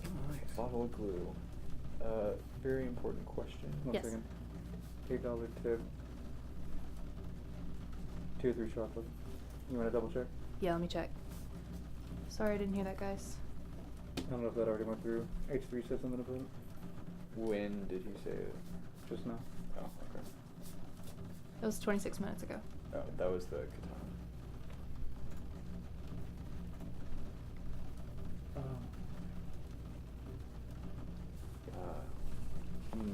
Oh, nice. Bottle of glue. Very important question. One Yes. second. $8 tip. Tier 3 chocolate. You want to double check? Yeah, let me check. Sorry, I didn't hear that, guys. I don't know if that already went through. H3 said something about it. When did you say it? Just now. Oh, okay. It was 26 minutes ago. Oh, that was the katana.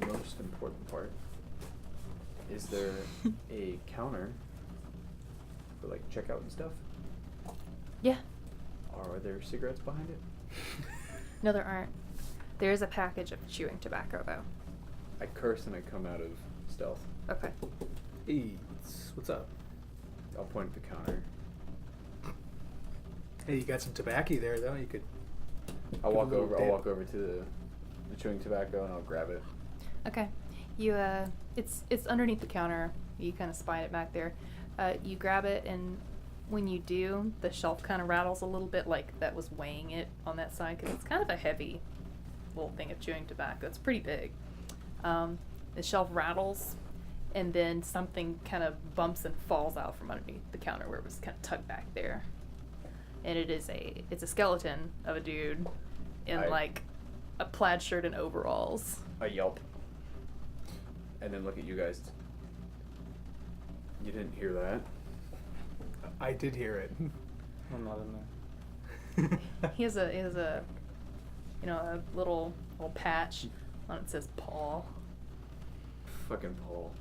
Most important part. Is there a counter for like checkout and stuff? Yeah. Are there cigarettes behind it? No, there aren't. There is a package of chewing tobacco, though. I curse and I come out of stealth. Okay. Hey, what's up? I'll point at the counter. Hey, you got some tobacco there, though. You could. I'll give a walk little over. dip. I'll walk over to the chewing tobacco and I'll grab it. Okay. You it's underneath the counter. You kind of spy it back there. You grab it, and when you do, the shelf kind of rattles a little bit, like that was weighing it on that side, because it's kind of a heavy little thing of chewing tobacco. It's pretty big. The shelf rattles, and then something kind of bumps and falls out from underneath the counter where it was kind of tucked back there. And it's a skeleton of a dude in like a plaid shirt and overalls. I yelp. And then look at you guys. You didn't hear that? I did hear it. I'm not in there. He has a a little patch on it says Paul. Fucking Paul.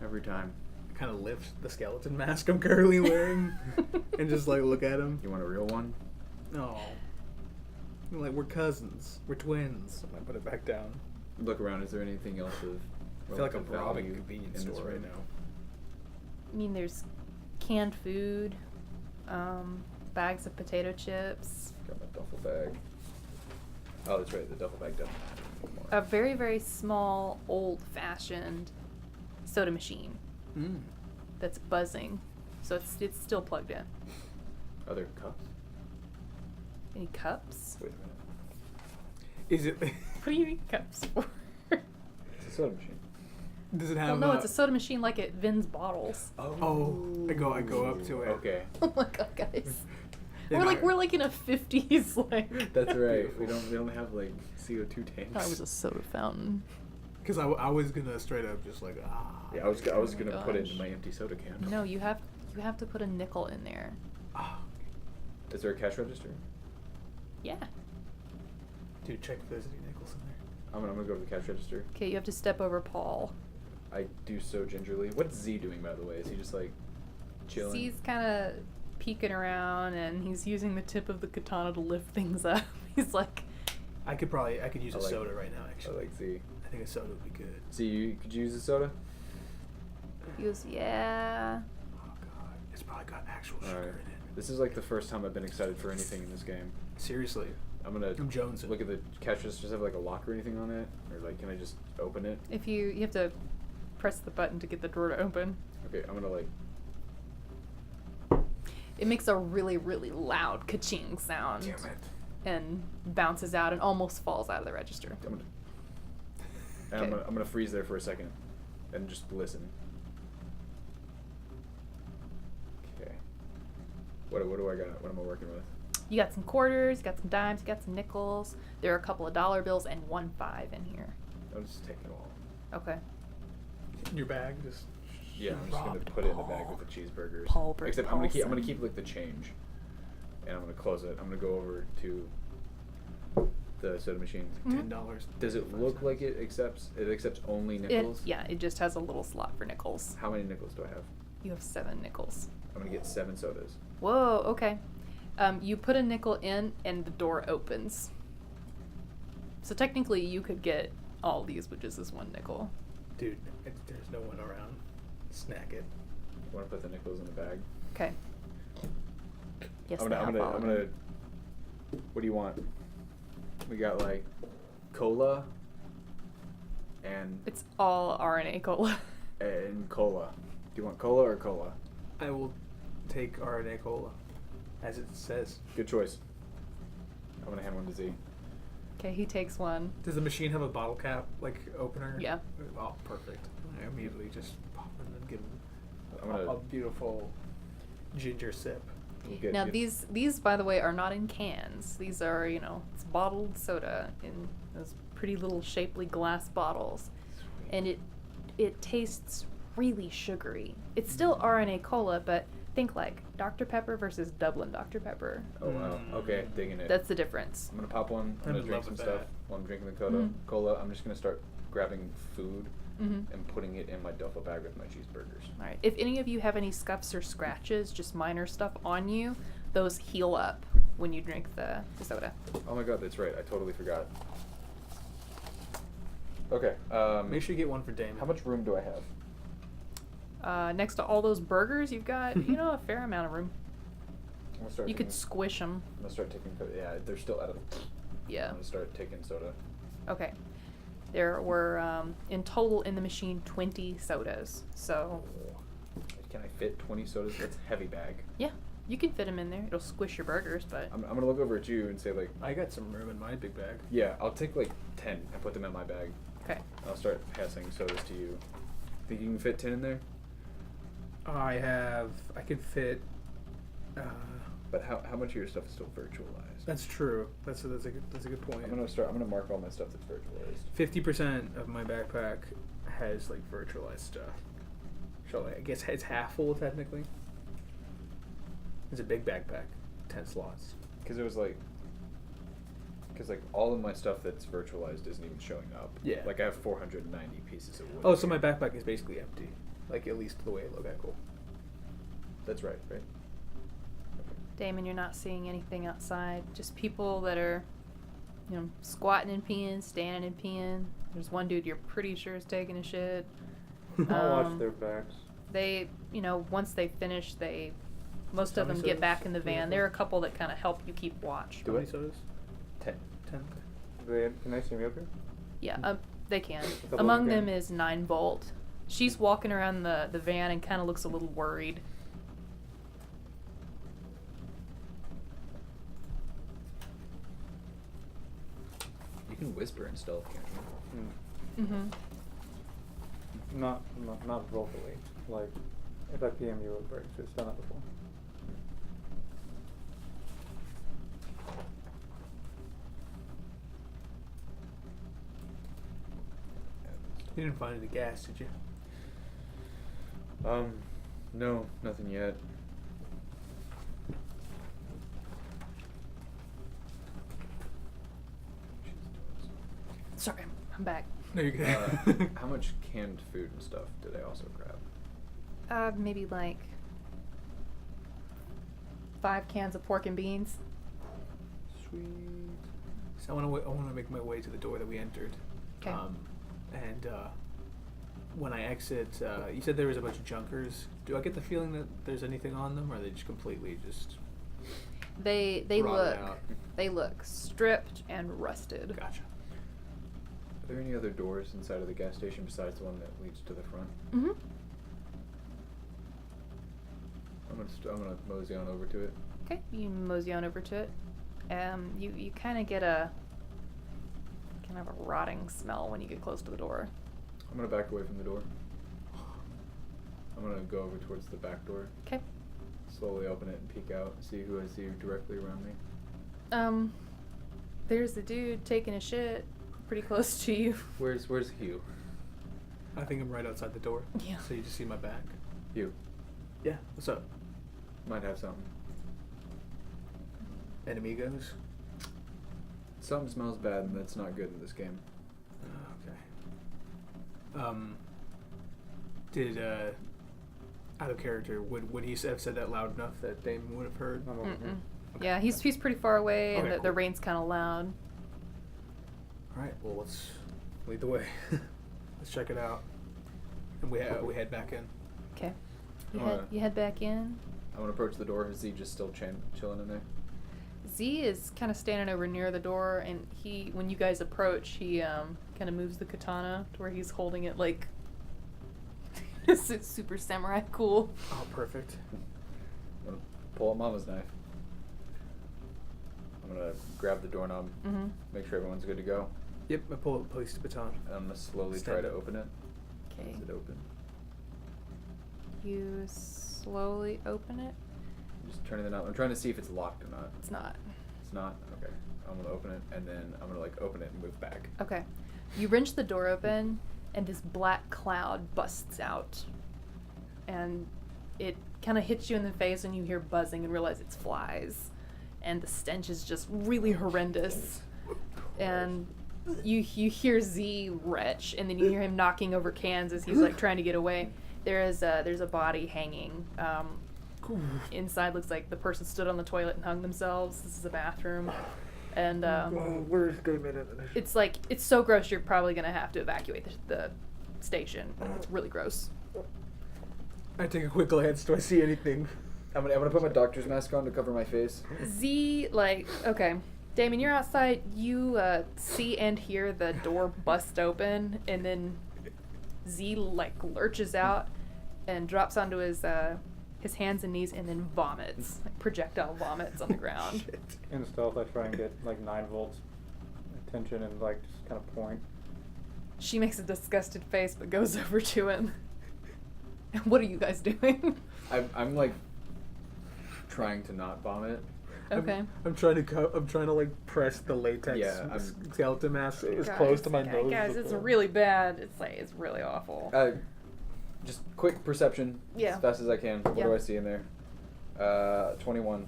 Every time. Kind of lift the skeleton mask I'm currently wearing and just like look at him. You want a real one? No. Like, we're cousins. We're twins. I put it back down. Look around. Is there anything else of I feel like I'm relative robbing a value convenience in this store right room? now. I mean, there's canned food, bags of potato chips, Got my duffel bag. Oh, that's right. The duffel bag doesn't have anymore. a very, very small, old-fashioned soda machine Mm. that's buzzing, so it's still plugged in. Are there cups? Any cups? Wait a minute. Is it? What do you need cups for? It's a soda machine. Does it Well, have? no, it's a soda machine like at Vin's bottles. Oh, I go up to it. Okay. Oh my god, guys. Yeah, We're like in a 50s like. That's right. Beautiful. We don't have like CO2 tanks. That was a soda fountain. Because I was gonna straight up just like Yeah, I was Oh gonna my put it gosh. in my empty soda can. No, you have to put a nickel in there. Ah. Is there a cash register? Yeah. Dude, check if there's any nickels in there. I'm gonna go to the cash register. Okay, you have to step over Paul. I do so gingerly. What's Z doing, by the way? Is he just like chilling? He's kind of peeking around, and he's using the tip of the katana to lift things up. He's like, I could use I a like- soda right now. I Actually, like Z. I think a soda would be good. Z, could you use a soda? he goes, yeah. Oh god, it's probably got actual All sugar right. in it. This is like the first time I've been excited for anything in this game. Seriously, I'm gonna I'm jonesing. look at the cash register. Does it have like a lock or anything on it, or like can I just open it? If you have to press the button to get the door to open. Okay, I'm gonna like. It makes a really, really loud ka-ching sound. Damn it. And bounces out and almost falls out of the register. I'm gonna freeze there for a second, and just listen. Okay. What do I got? What am I working with? You got some quarters, you got some dimes, you got some nickels. There are a couple of dollar bills and 1 5 in here. I'll just take it all. Okay. Your bag, just. Yeah, I'm just gonna Robbed put it in the Paul. bag with the cheeseburgers. Paul Brick Except I'm Paulson. gonna keep like the change, and I'm gonna close it. I'm gonna go over to the soda machine. Mhm. $10. Does it look like it accepts only nickels? It just has a little slot for nickels. How many nickels do I have? You have 7 nickels. I'm gonna get 7 sodas. Whoa, okay. You put a nickel in and the door opens. So technically you could get all these with just this 1 nickel. Dude, there's no one around. Snack it. I want to put the nickels in the bag. Okay. Yes, I'm they have all gonna. of them. What do you want? We got like cola and It's all RNA cola. cola. Do you want cola or cola? I will take RNA cola, as it says. Good choice. I'm gonna hand one to Z. Okay, he takes one. Does the machine have a bottle cap, like, opener? Yeah. Oh, perfect. I immediately just pop it and give him I'm gonna- a beautiful ginger sip. Get- Now get- these by the way are not in cans. These are, it's bottled soda in those pretty little shapely glass bottles. And it tastes really sugary. It's still RNA cola, but think like Dr. Pepper versus Dublin Dr. Pepper. Oh wow. Okay, digging it. That's the difference. I'm gonna pop one. I'm I'm gonna in drink love some with stuff that. while I'm drinking the cola. I'm just gonna start grabbing food and putting it in my duffel bag with my cheeseburgers. All right. If any of you have any scuffs or scratches, just minor stuff on you, those heal up when you drink the soda. Oh my god, that's right. I totally forgot. Okay. Make sure you get one for Damon. How much room do I have? Next to all those burgers, you've got, a fair amount of room. I'm gonna start. You could taking- squish them. I'm gonna start taking. Yeah, they're still out of. Yeah. I'm gonna start taking soda. Okay. There were, in total in the machine, 20 sodas. So, Can I fit 20 sodas? That's a heavy bag. yeah, you can fit them in there. It'll squish your burgers, but I'm gonna look over at you and say like, I got some room in my big bag. yeah, I'll take like 10 and put them in my bag. okay. I'll start passing sodas to you. Think you can fit 10 in there? I could fit. But how much of your stuff is still virtualized? That's true. That's a good point. I'm gonna mark all my stuff that's virtualized. 50% of my backpack has like virtualized stuff. So I guess it's half full technically. It's a big backpack, 10 slots. Because it was like, all of my stuff that's virtualized isn't even showing up. Yeah. Like I have 490 pieces of wood. Oh, so my backpack is basically empty, like at least the way it looked. Okay, cool. That's right, right? Damon, you're not seeing anything outside. Just people that are, squatting and peeing, standing and peeing. There's one dude you're pretty sure is taking a shit. I'll watch their backs. They, once they finish, most How of many them get sodas back in the do we van. have There are a left? couple that kind of help you keep watch. How many sodas? 10. 10. Can they see me up here? Yeah, they can. couple Among of them them. is 9 Bolt. She's walking around the van and kind of looks a little worried. You can whisper in stealth, can't you? Mm-hmm. Not vocally. Like, if I PM you, it breaks. It's done that before. You didn't find any gas, did you? No, nothing yet. Sorry, I'm back. No, you're good. How much canned food and stuff did I also grab? Maybe like 5 cans of pork and beans. Sweet. So I want to make my way to the door that we entered. 'Kay. And when I exit, you said there was a bunch of junkers. Do I get the feeling that there's anything on them, or are they just completely just? They Rotted look out. they look stripped and rusted. Gotcha. Are there any other doors inside of the gas station besides the one that leads to the front? Mm-hmm. I'm gonna mosey on over to it. Okay, you mosey on over to it. You kind of get a kind of a rotting smell when you get close to the door. I'm gonna back away from the door. I'm gonna go over towards the back door. Okay. Slowly open it and peek out and see who I see directly around me. There's the dude taking a shit pretty close to you. Where's Hugh? I think I'm right outside the door. Yeah. So you just see my back. Hugh. Yeah. What's up? Might have something. Enemigos? Something smells bad and that's not good in this game. Okay. Did out of character, would he have said that loud enough that Damon would have heard? I'm over here. Mm-mm. Yeah, he's pretty far away, and Okay, the cool. rain's kind of loud. All right. Well, let's lead the way. Let's check it out. And we head back in. Okay. You Alright. head back in. I'm gonna approach the door. Is he just still chilling in there? Z is kind of standing over near the door, and when you guys approach, he kind of moves the katana to where he's holding it like it's super samurai cool. Oh, perfect. I'm gonna pull out Mama's knife. I'm gonna grab the doorknob, make sure everyone's good to go, Yep, I place the baton. and I'm gonna slowly Stand. try to open it. Okay. Is it open? You slowly open it. I'm just turning the knob. I'm trying to see if it's locked or not. It's not. It's not? Okay. I'm gonna open it, and then I'm gonna like open it and move back. Okay. You wrench the door open, and this black cloud busts out. And it kind of hits you in the face, and you hear buzzing and realize it's flies. And the stench is just really horrendous. And you hear Z retch, and then you hear him knocking over cans as he's like trying to get away. There's a body hanging. Inside looks like the person stood on the toilet and hung themselves. This is a bathroom. And Where's Damon? it's like, it's so gross you're probably going to have to evacuate the station. It's really gross. I take a quick glance. Do I see anything? I'm gonna put my doctor's mask on to cover my face. Z, okay. Damon, you're outside. You see and hear the door bust open, and then Z lurches out and drops onto his hands and knees, and then vomits, projectile vomits on the ground. In stealth, I try and get 9 volts attention and just kind of point. She makes a disgusted face, but goes over to him. What are you guys doing? I'm trying to not vomit. Okay. I'm trying to press the latex skeleton mask as close to my nose. Guys, it's really bad. It's really awful. Just quick perception. Yeah. As fast as I can. What do I see in there? 21.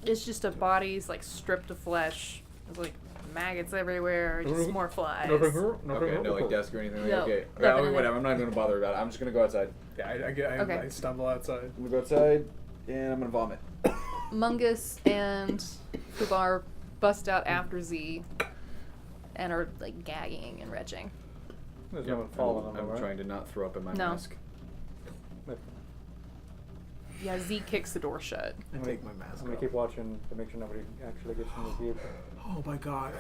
It's just a body's stripped of flesh. There's maggots everywhere. Just more flies. Okay, no desk or anything. No, Okay. definitely. Whatever. I'm not even gonna bother about it. I'm just gonna go outside. Yeah, Okay. I stumble outside. I'm gonna go outside and I'm gonna vomit. Mungus and Fubar bust out after Z and are gagging and retching. There's no one following them, I'm right? trying to not throw up in my No. mask. Yeah, Z kicks the door shut. I take my mask I'm gonna off. keep watching to make sure nobody actually gets in the vehicle. Oh my god!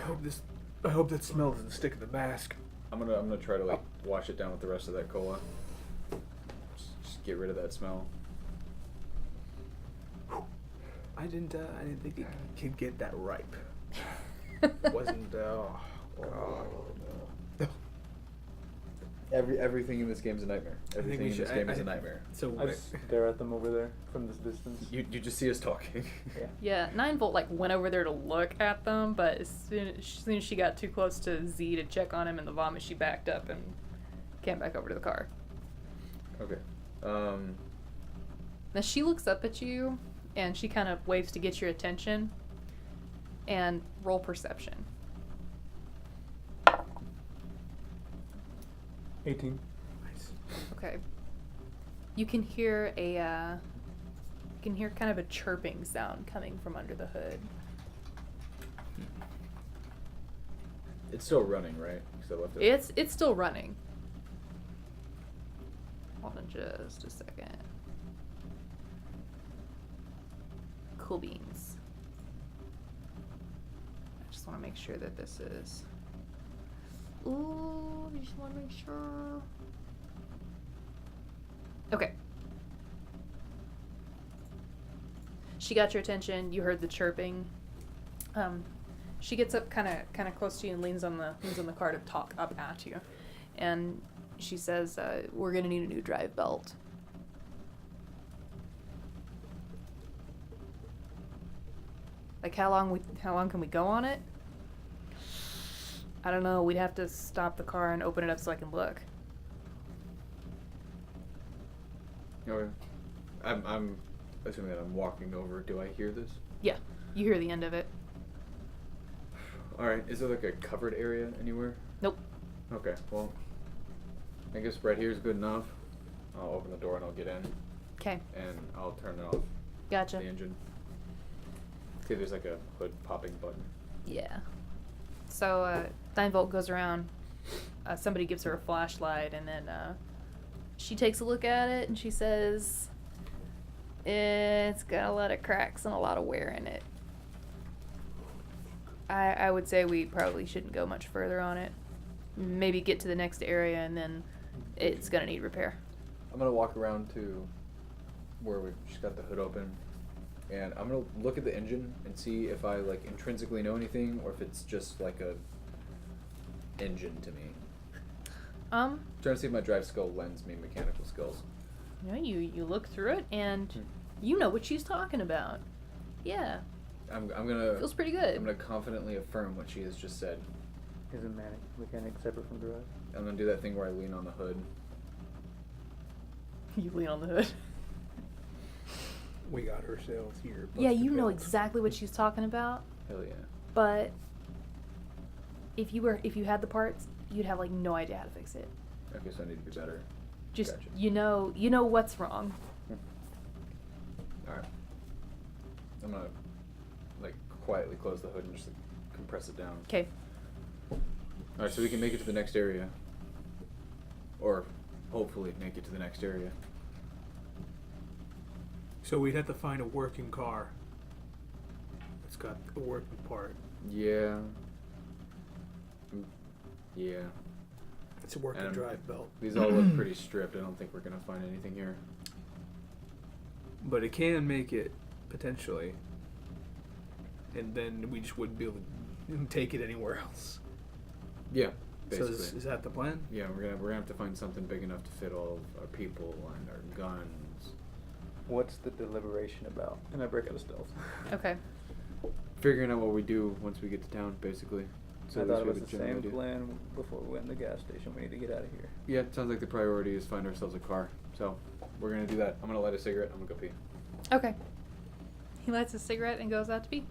I hope that smell doesn't stick in the mask. I'm gonna try to wash it down with the rest of that cola. Just get rid of that smell. I didn't think it could get that ripe. Wasn't. Oh god. Everything in this game is a nightmare. Everything in this game is a nightmare. So I just stare at them over there from this distance. You just see us talking. Yeah, 9-Volt went over there to look at them, but as soon as she got too close to Z to check on him in the vomit, she backed up and came back over to the car. Okay. Now she looks up at you, and she kind of waves to get your attention, and roll perception. 18. Nice. Okay. You can hear kind of a chirping sound coming from under the hood. It's still running, right? 'Cause I left it. It's still running. Hold on just a second. Cool beans. I just want to make sure that this is. Ooh, I just want to make sure. Okay. She got your attention. You heard the chirping. She gets up kind of close to you and leans on the car to talk up at you, and she says, "We're gonna need a new drive belt." How long can we go on it? I don't know. We'd have to stop the car and open it up so I can look. Okay. I'm assuming that I'm walking over. Do I hear this? Yeah, you hear the end of it. All right. Is there a covered area anywhere? Nope. Okay. Well, I guess right here is good enough. I'll open the door and I'll get in. Okay. And I'll turn off Gotcha. the engine. See, there's a hood popping button. Yeah. So 9-Volt goes around. Somebody gives her a flashlight, and then she takes a look at it, and she says, "It's got a lot of cracks and a lot of wear in it." I would say we probably shouldn't go much further on it. Maybe get to the next area and then it's gonna need repair. I'm gonna walk around to where we've just got the hood open, and I'm gonna look at the engine and see if I like intrinsically know anything or if it's just like a engine to me. Trying to see if my drive skill lends me mechanical skills. You look through it and you know what she's talking about. Yeah. I'm gonna. Feels pretty good. I'm gonna confidently affirm what she has just said. Isn't mechanic separate from drive? I'm gonna do that thing where I lean on the hood. You lean on the hood. We got ourselves here. Yeah, you know exactly what she's talking about. Hell yeah. But if you had the parts, you'd have like no idea how to fix it. Okay, so I need to be better. Just Gotcha. you know what's wrong. All right. I'm gonna like quietly close the hood and just like, compress it down. Okay. All right, so we can make it to the next area, or hopefully make it to the next area. So we'd have to find a working car. It's got a working part. Yeah. Yeah. It's a working drive belt. These all look pretty stripped. I don't think we're gonna find anything here. But it can make it, potentially. And then we just wouldn't be able to take it anywhere else. Yeah. So Basically. is that the plan? Yeah, we're gonna have to find something big enough to fit all of our people and our guns. What's the deliberation about? And I break out of stealth. Okay. Figuring out what we do once we get to town, basically. So I at least thought we it was have a the general same idea. plan before we went to the gas station. We need to get out of here. Yeah, it sounds like the priority is find ourselves a car. So we're gonna do that. I'm gonna light a cigarette. I'm gonna go pee. Okay. He lights a cigarette and goes out to pee.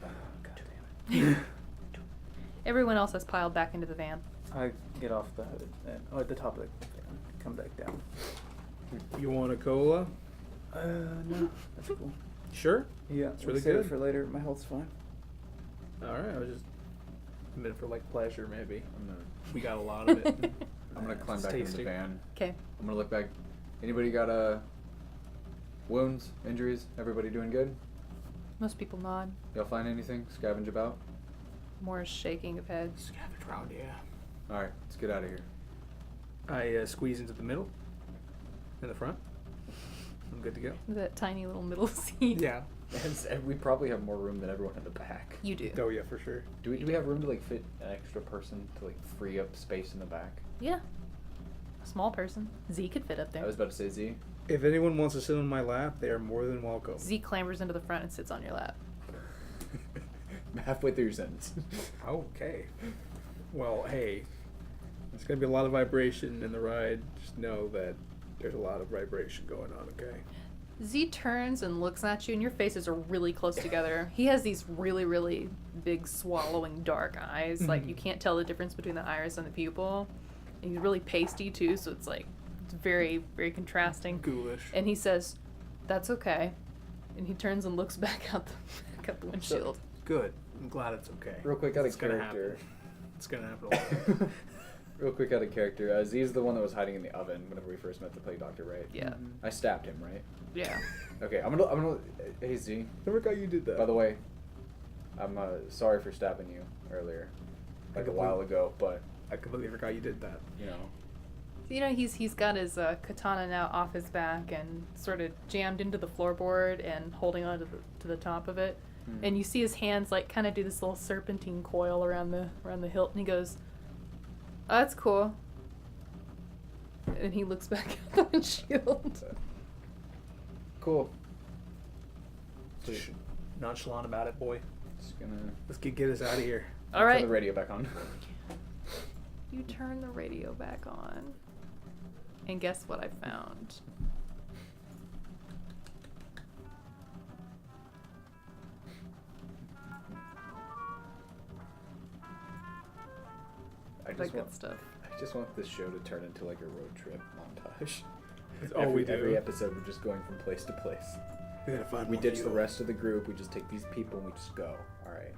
God damn it. Everyone else has piled back into the van. I get off the hood and at the top of the van, come back down. You want a cola? No, that's cool. Sure. Yeah, It's we'll really save it good. for later. My health's fine. Alright, I was just meant for like pleasure, maybe. I'm gonna We got a lot of it. climb It's back into tasty. the van. Okay. I'm gonna look back. Anybody got wounds, injuries? Everybody doing good? Most people nod. Y'all find anything? Scavenge about? More shaking of heads. Scavenge round, yeah. All right, let's get out of here. I squeeze into the middle. In the front. I'm good to go. That tiny little middle seat. Yeah. And we probably have more room than everyone in the back. You do. Oh yeah, for sure. Do we have room to like fit an extra person to like free up space in the back? Yeah. A small person. Z could fit up there. I was about to say Z. If anyone wants to sit on my lap, they are more than welcome. Z clambers into the front and sits on your lap. I'm halfway through your sentence. Okay. Well, hey, there's gonna be a lot of vibration in the ride. Just know that there's a lot of vibration going on. Okay. Z turns and looks at you, and your faces are really close together. He has these really, really big, swallowing, dark eyes. Like, you can't tell the difference between the iris and the pupil. And he's really pasty, too, so it's like, it's very, very contrasting. Ghoulish. And he says, "That's okay." And he turns and looks back out the windshield. Good. I'm glad it's okay. Real quick, out It's of gonna character. happen. It's gonna happen a lot. Real quick, out of character. Z is the one that was hiding in the oven whenever we first met the plague doctor, right? Yeah. I stabbed him, right? Yeah. Okay, I'm gonna. Hey Z. Never forgot you did that. By the way, I'm sorry for stabbing you earlier, like a while ago, but I completely forgot you did that. you know. You know, he's got his katana now off his back and sort of jammed into the floorboard and holding on to the top of it. And you see his hands like kind of do this little serpentine coil around the hilt, and he goes, "Oh, that's cool." And he looks back at the windshield. Cool. Just nonchalant about it, boy. Just gonna Let's get us out of here. All turn right. the radio back on. You turn the radio back on. And guess what I found? Good stuff. I just want this show to turn into like a road trip montage. That's all we do. Every episode, we're just going from place to place. We gotta find We more ditch the fuel. rest of the group. We just take these people and we just go. All right.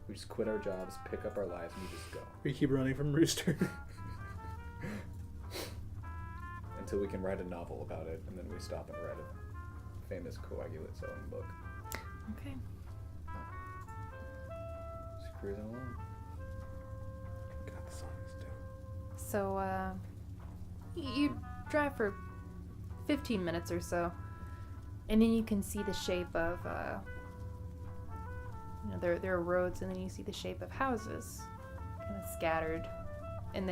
We just quit our jobs, pick up our lives, and we just go We keep running from Rooster. until we can write a novel about it, and then we stop and write a famous Coagulate selling book. Okay. cruising along. God, the song is dope. So, you drive for 15 minutes or so, and then you can see the shape of, there are roads, and then you see the shape of houses, kind of scattered, and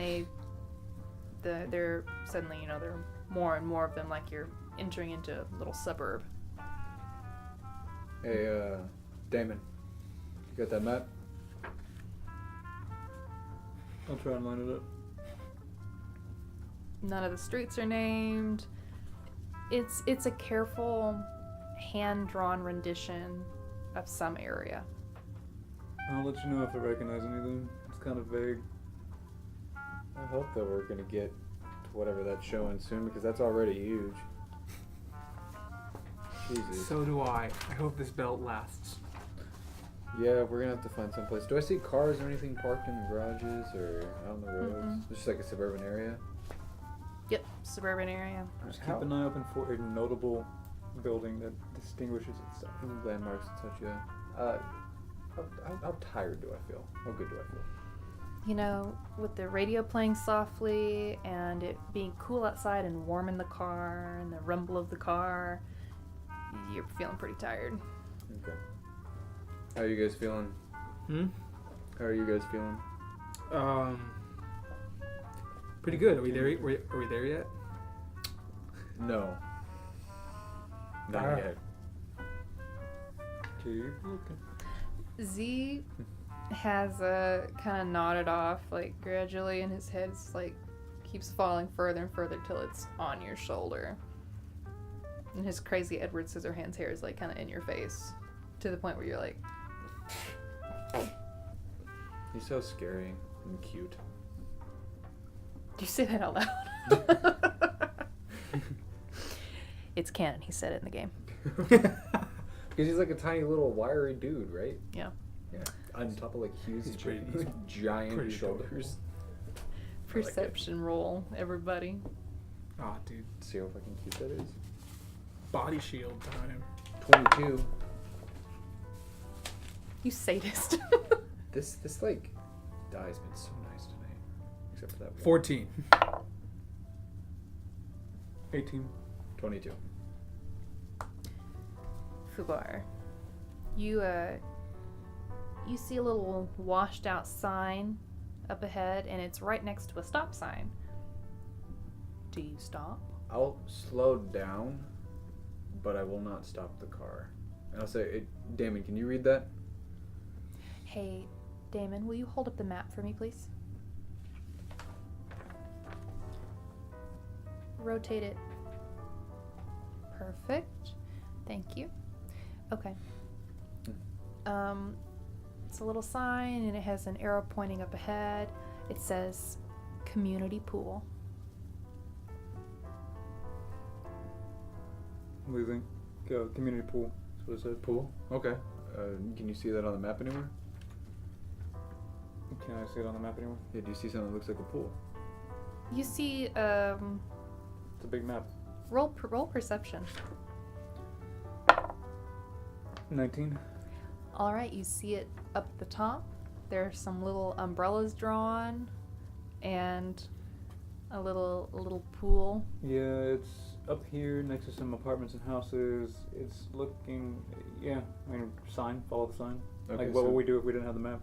they're suddenly, there are more and more of them, like you're entering into a little suburb. Hey, Damon, you got that map? I'll try and line it up. None of the streets are named. It's a careful, hand-drawn rendition of some area. I'll let you know if I recognize anything. It's kind of vague. I hope that we're gonna get to whatever that's showing soon, because that's already huge. Jesus. So do I. I hope this belt lasts. Yeah, we're gonna have to find some place. Do I see cars or anything parked in the garages or out on the roads? Mm-mm. It's just like a suburban area. Yep, suburban area. Just keep an eye open for a notable building that distinguishes itself. Landmarks and such, yeah. How tired do I feel? How good do I feel? With the radio playing softly and it being cool outside and warm in the car and the rumble of the car, you're feeling pretty tired. Okay. How are you guys feeling? How are you guys feeling? Pretty good. Are we there? Are we there yet? No. Not Alright. yet. Keep looking. Z has kind of nodded off, like, gradually, and his head's, like, keeps falling further and further till it's on your shoulder. And his crazy Edward Scissorhands hair is, like, kind of in your face, to the point where you're like... He's so scary and cute. Do you say that out loud? It's canon. He said it in the game. Because he's like a tiny little wiry dude, right? Yeah. Yeah. On top of like huge, He's pretty- giant pretty shoulders. Perception roll, everybody. Aw, dude. See how fucking cute that is. Body shield time. 22. You sadist. This like die's been so nice tonight, except for that one. 14. 18. 22. Fubar, you see a little washed out sign up ahead, and it's right next to a stop sign. Do you stop? I'll slow down, but I will not stop the car. And I'll say, Damon, can you read that? Hey, Damon, will you hold up the map for me, please? Rotate it. Perfect. Thank you. Okay. It's a little sign, and it has an arrow pointing up ahead. It says community pool. What do you think? Go, community pool. That's what it said. Pool? Okay. Can you see that on the map anywhere? Can I see it on the map anywhere? Yeah, do you see something that looks like a pool? You see, It's a big map. roll perception. 19. All right, you see it up at the top. There are some little umbrellas drawn, and a little pool. Yeah, it's up here next to some apartments and houses. It's looking, yeah, I mean, sign, follow the sign. Okay, Like, what so- would we do if we didn't have the map?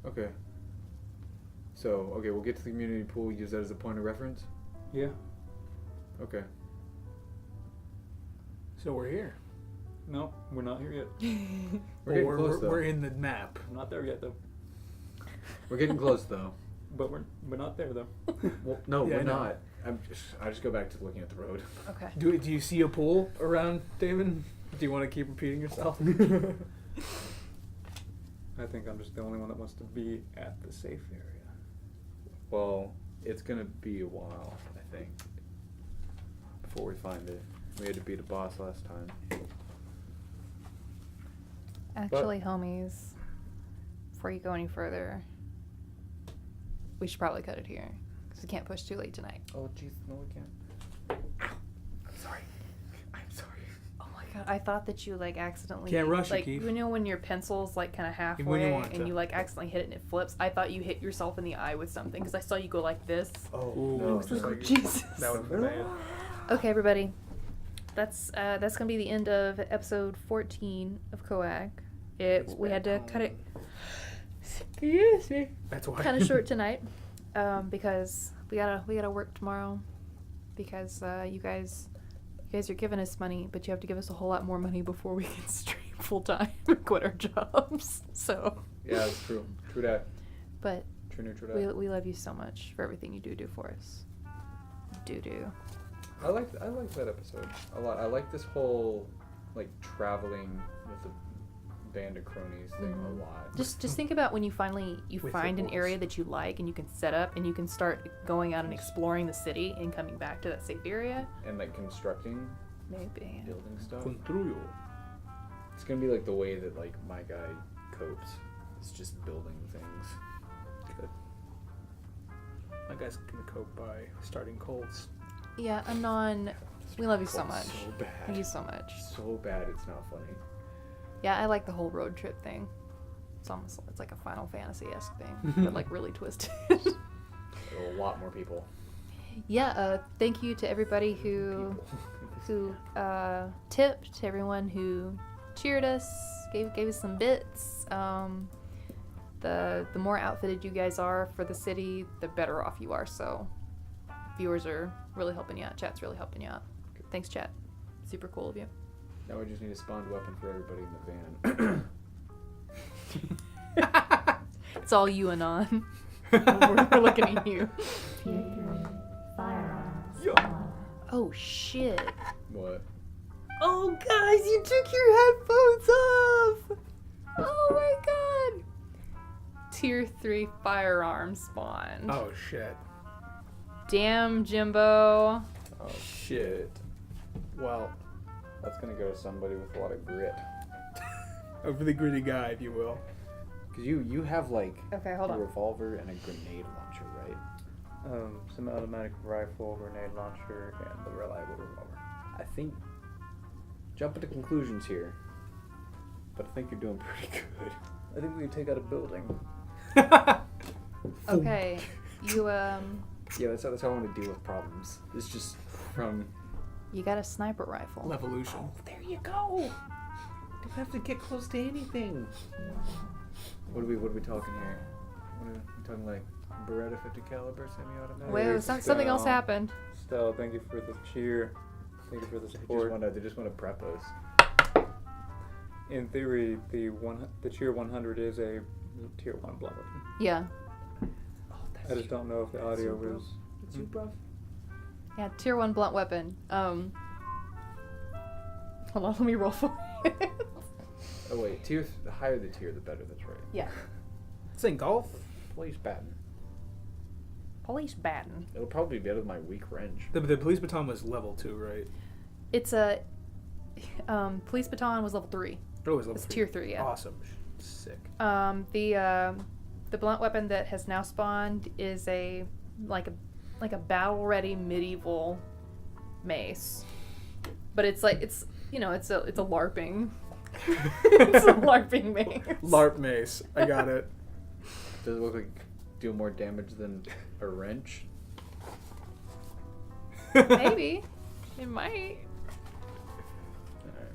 Okay. So, okay, we'll get to the community pool, use that as a point of reference? Yeah. Okay. So we're here. No, we're not here yet. We're getting close, though. We're in the map. I'm not there yet, though. We're getting close, though. But we're not there, though. Well, no, Yeah, we're I know. not. I just go back to looking at the road. Okay. Do you see a pool around, Damon? Do you want to keep repeating yourself? I think I'm just the only one that wants to be at the safe area. Well, it's gonna be a while, I think, before we find it. We had to beat a boss last time. Actually, homies, before you go any further, we should probably cut it here, because we can't push too late tonight. Oh, jeez, no, we can't. Ow. I'm sorry. I'm sorry. Oh my God, I thought that you like accidentally Can't rush it, like Keith. you know when your pencil's like kind of halfway When you want and to. you like accidentally hit it and it flips. I thought you hit yourself in the eye with something because I saw you go like this. Oh Ooh, no! was like, just Jesus. That would be bad. Okay, everybody, that's gonna be the end of episode 14 of Coag. We had to cut it. Excuse me. That's why. Kind of short tonight, because we gotta work tomorrow, because you guys are giving us money, but you have to give us a whole lot more money before we can stream full time and quit our jobs. So. Yeah, that's true. True that. But True that. we love you so much for everything you do for us. Do. I like that episode a lot. I like this whole like traveling with the band of cronies thing a lot. Just think about when you finally With find the an area that you like and you can set up and you can start going out and exploring the city and coming back to that safe area. And like constructing, Maybe. building stuff. Construyo. It's gonna be like the way that like my guy copes. It's just building things. Good. My guy's gonna cope by starting colds. Yeah, Anon, we love you so much. So bad. Thank you so much. So bad. It's not funny. Yeah, I like the whole road trip thing. It's like a Final Fantasy-esque thing, but like really twisted. A lot more people. Yeah, thank you to everybody who tipped, to everyone who cheered us, gave us some bits. The more outfitted you guys are for the city, the better off you are. So viewers are really helping you out. Chat's really helping you out. Thanks, chat. Super cool of you. Now we just need a spawned weapon for everybody in the van. It's all you, Anon. We're looking at you. Firearms. Yeah. Oh shit. What? Oh guys, you took your headphones off. Oh my god. Tier 3 firearm spawn. Oh shit. Damn, Jimbo. Oh shit. Well, That's gonna go to somebody with a lot of grit. a really gritty guy, if you will. Cause you have like Okay, hold a on. revolver and a grenade launcher, right? Some automatic rifle, grenade launcher, and the reliable revolver. I think jumping to conclusions here, but I think you're doing pretty good. I think we can take out a building. Okay, you Yeah, that's how I want to deal with problems. It's just from. you got a sniper rifle. Evolution. There you go. Don't have to get close to anything. What are we talking here? What are we talking like Beretta 50 caliber semi-automatic? Whoa, something else happened. Stella, thank you for the cheer. Thank you for the support. They just want to prep us. In theory, the tier 100 is a tier 1 blunt weapon. Yeah. Oh, that's I just don't know if the audio was. It's you, bro. Yeah, tier 1 blunt weapon. Hold on, let me roll for it. Oh wait, the higher the tier, the better. That's right. Yeah. This ain't golf. Police baton. Police baton. It'll probably be better than my weak wrench. The police baton was level 2, right? It's a police baton was level 3. Oh, it was level It's 3. tier 3, yeah. Awesome. Sick. The blunt weapon that has now spawned is a battle ready medieval mace. But it's like it's a LARPing. It's a LARPing mace. LARP mace. I got it. Does it look like do more damage than a wrench? Maybe. It might. Alright.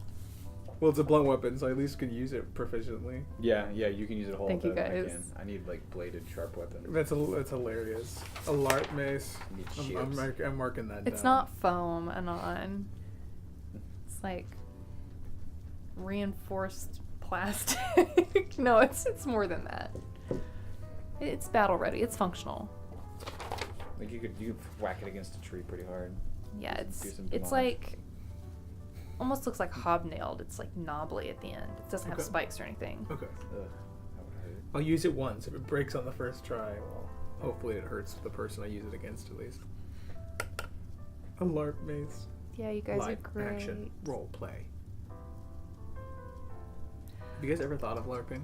Well, it's a blunt weapon, so I at least can use it proficiently. Yeah, you can use it a whole Thank you, better than I guys. can. I need like bladed sharp weapons. That's hilarious. A LARP mace. I need I'm shields. marking that It's down. not foam, Anon. It's like reinforced plastic. No, it's more than that. It's battle ready. It's functional. Like you could whack it against a tree pretty hard. Yeah, Do it's some it's damage. like almost looks like hobnailed. It's like knobbly at the end. It doesn't have Okay. spikes or anything. Okay. Ugh, that would hurt. I'll use it once. If it breaks on the first try, well, hopefully it hurts the person I use it against at least. A LARP mace. Yeah, you guys Live are great. action role play. Have you guys ever thought of LARPing?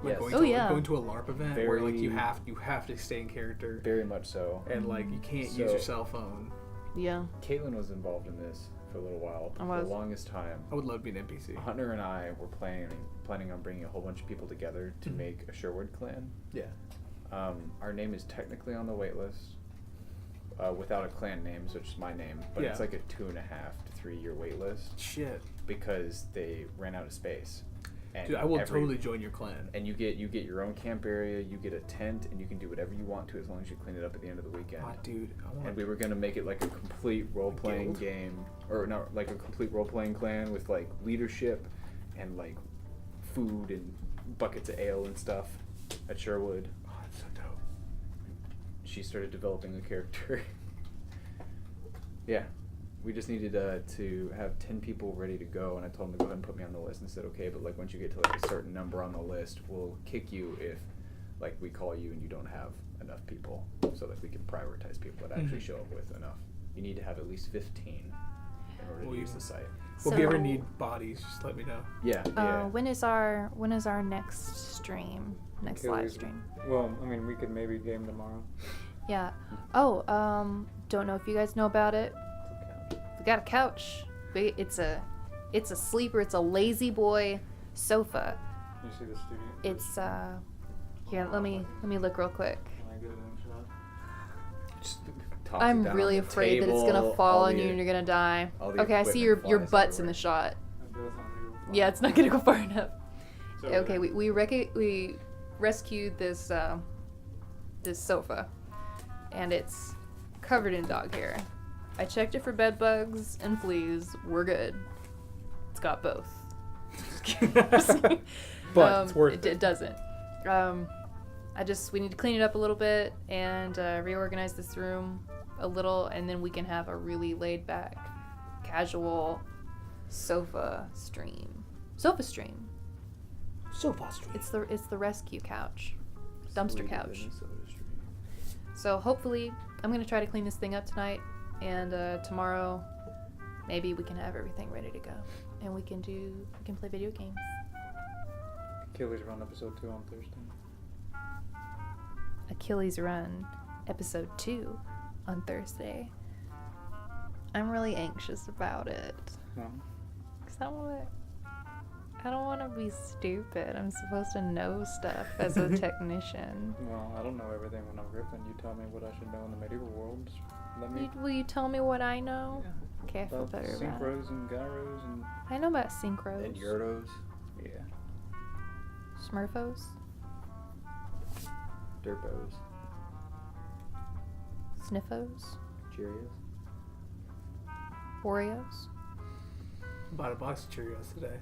Like Yes. going Oh, to, yeah. going to a LARP event where like you Very- have to stay in character Very much so. and like you can't use So- your cell phone. Yeah. Caitlin was involved in this for a little while. I For was. the longest time, I would love to be an NPC. Hunter and I were planning on bringing a whole bunch of people together to make a Sherwood clan. Yeah. Our name is technically on the wait list, without a clan name, so it's just my name. But Yeah. it's like a 2.5 to 3 year wait list Shit. because they ran out of space. And Dude, I will totally join your clan. And you get your own camp area, you get a tent, and you can do whatever you want to as long as you clean it up at the end of the weekend. Oh, dude, I want. And we were gonna make it like a complete role-playing guild? game, or not like a complete role-playing clan with like leadership and like food and buckets of ale and stuff at Sherwood. Oh, that's so dope. She started developing a character. Yeah, we just needed to have 10 people ready to go, and I told them to go ahead and put me on the list and said okay, but like once you get to like a certain number on the list, we'll kick you if like we call you and you don't have enough people, so that we can prioritize people that actually show up with enough. You need to have at least 15 in order to use the site. Well, if you ever So- need bodies, just let me know. Yeah, yeah. When is our next stream? Next live Achilles- stream? Well, I mean, we could maybe game tomorrow. Yeah. Oh, don't know if you guys know about it. We got a couch. It's a sleeper. It's a lazy boy sofa. You see the studio? It's here. Let me look real quick. Can I get it in shot? Just toss it I'm down really on the afraid that it's gonna table, fall all on the- you and you're gonna die. all the Okay, I see your equipment butts flies in the everywhere. shot. It goes on you. Yeah, it's not gonna go far enough. It's over Okay, there. we rescued this this sofa, and it's covered in dog hair. I checked it for bed bugs and fleas. We're good. It's got both. But it's worth it doesn't. We need to clean it up a little bit and reorganize this room a little, and then we can have a really laid back, casual sofa stream. Sofa stream. Sofa stream. It's the rescue couch, dumpster Sweeter couch. than the soda stream. So hopefully, I'm gonna try to clean this thing up tonight, and tomorrow, maybe we can have everything ready to go, and we can play video games. Achilles Run episode 2 on Thursday. Achilles Run, episode 2, on Thursday. I'm really anxious about it, No. cause I don't want to be stupid. I'm supposed to know stuff as a technician. Well, I don't know everything when I'm Griffin. You tell me what I should know in the medieval world. Just let me. Will you tell me what I know? Yeah. Okay, I feel About better about it. synchros and gyros and I know about synchros. And Yurdos, yeah. Smurfos. Derpos, Sniffos. Cheerios. Oreos. Bought a box of Cheerios today.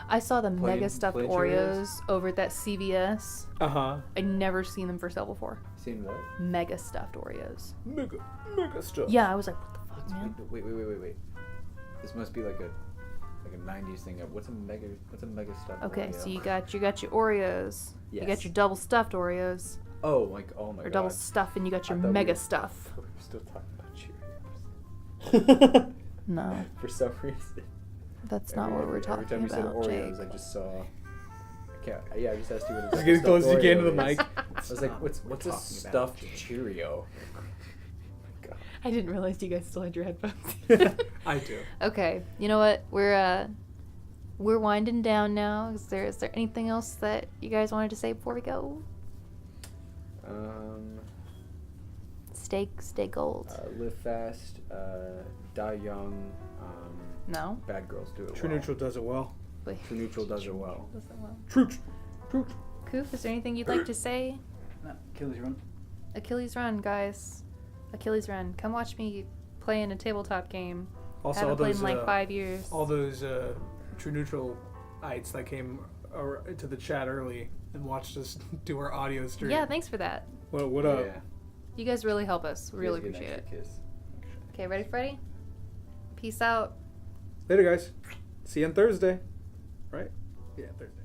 I saw the Plain- mega stuffed plain Oreos over at that CVS. Uh-huh. I'd never seen them for sale before. Seen what? Mega stuffed Oreos. Mega stuff. Yeah, I was like, what the fuck, man? Wait. This must be like a 90s thing. What's a mega stuff? Okay, Oreo? so you got your Oreos. You got Yes. your double stuffed Oreos, Oh, like, oh my or god. double stuff, and you got your I thought we mega were- stuff. We were still talking about Cheerios. No, For some reason. that's not what we're talking Every time you about, said Oreos, Jake. I just saw. I can't. Yeah, I just asked you what a Just get as close as you can to the Oreo is. mic. I was like, what's a talking stuffed about, Jake. Cheerio? I didn't realize you guys still had your headphones. I do. Okay, you know what? We're winding down now. Is there anything else that you guys wanted to say before we go? Stay gold. Live fast, die young. No. Bad girls do it True well. Neutral does it well. Wait. True neutral does it well. True. Koof, is there anything you'd like to say? No, Achilles Run. Achilles Run, guys. Achilles Run. Come watch me play in a tabletop game. I Also, haven't all played those in like 5 years. all those True Neutral-ites that came to the chat early and watched us do our audio stream. Yeah, thanks for that. What up? Yeah. You guys really help us. We You really guys get an appreciate it. extra kiss. Okay, ready, Freddy? Peace out. Later, guys. See you on Thursday. Right? Yeah, Thursday.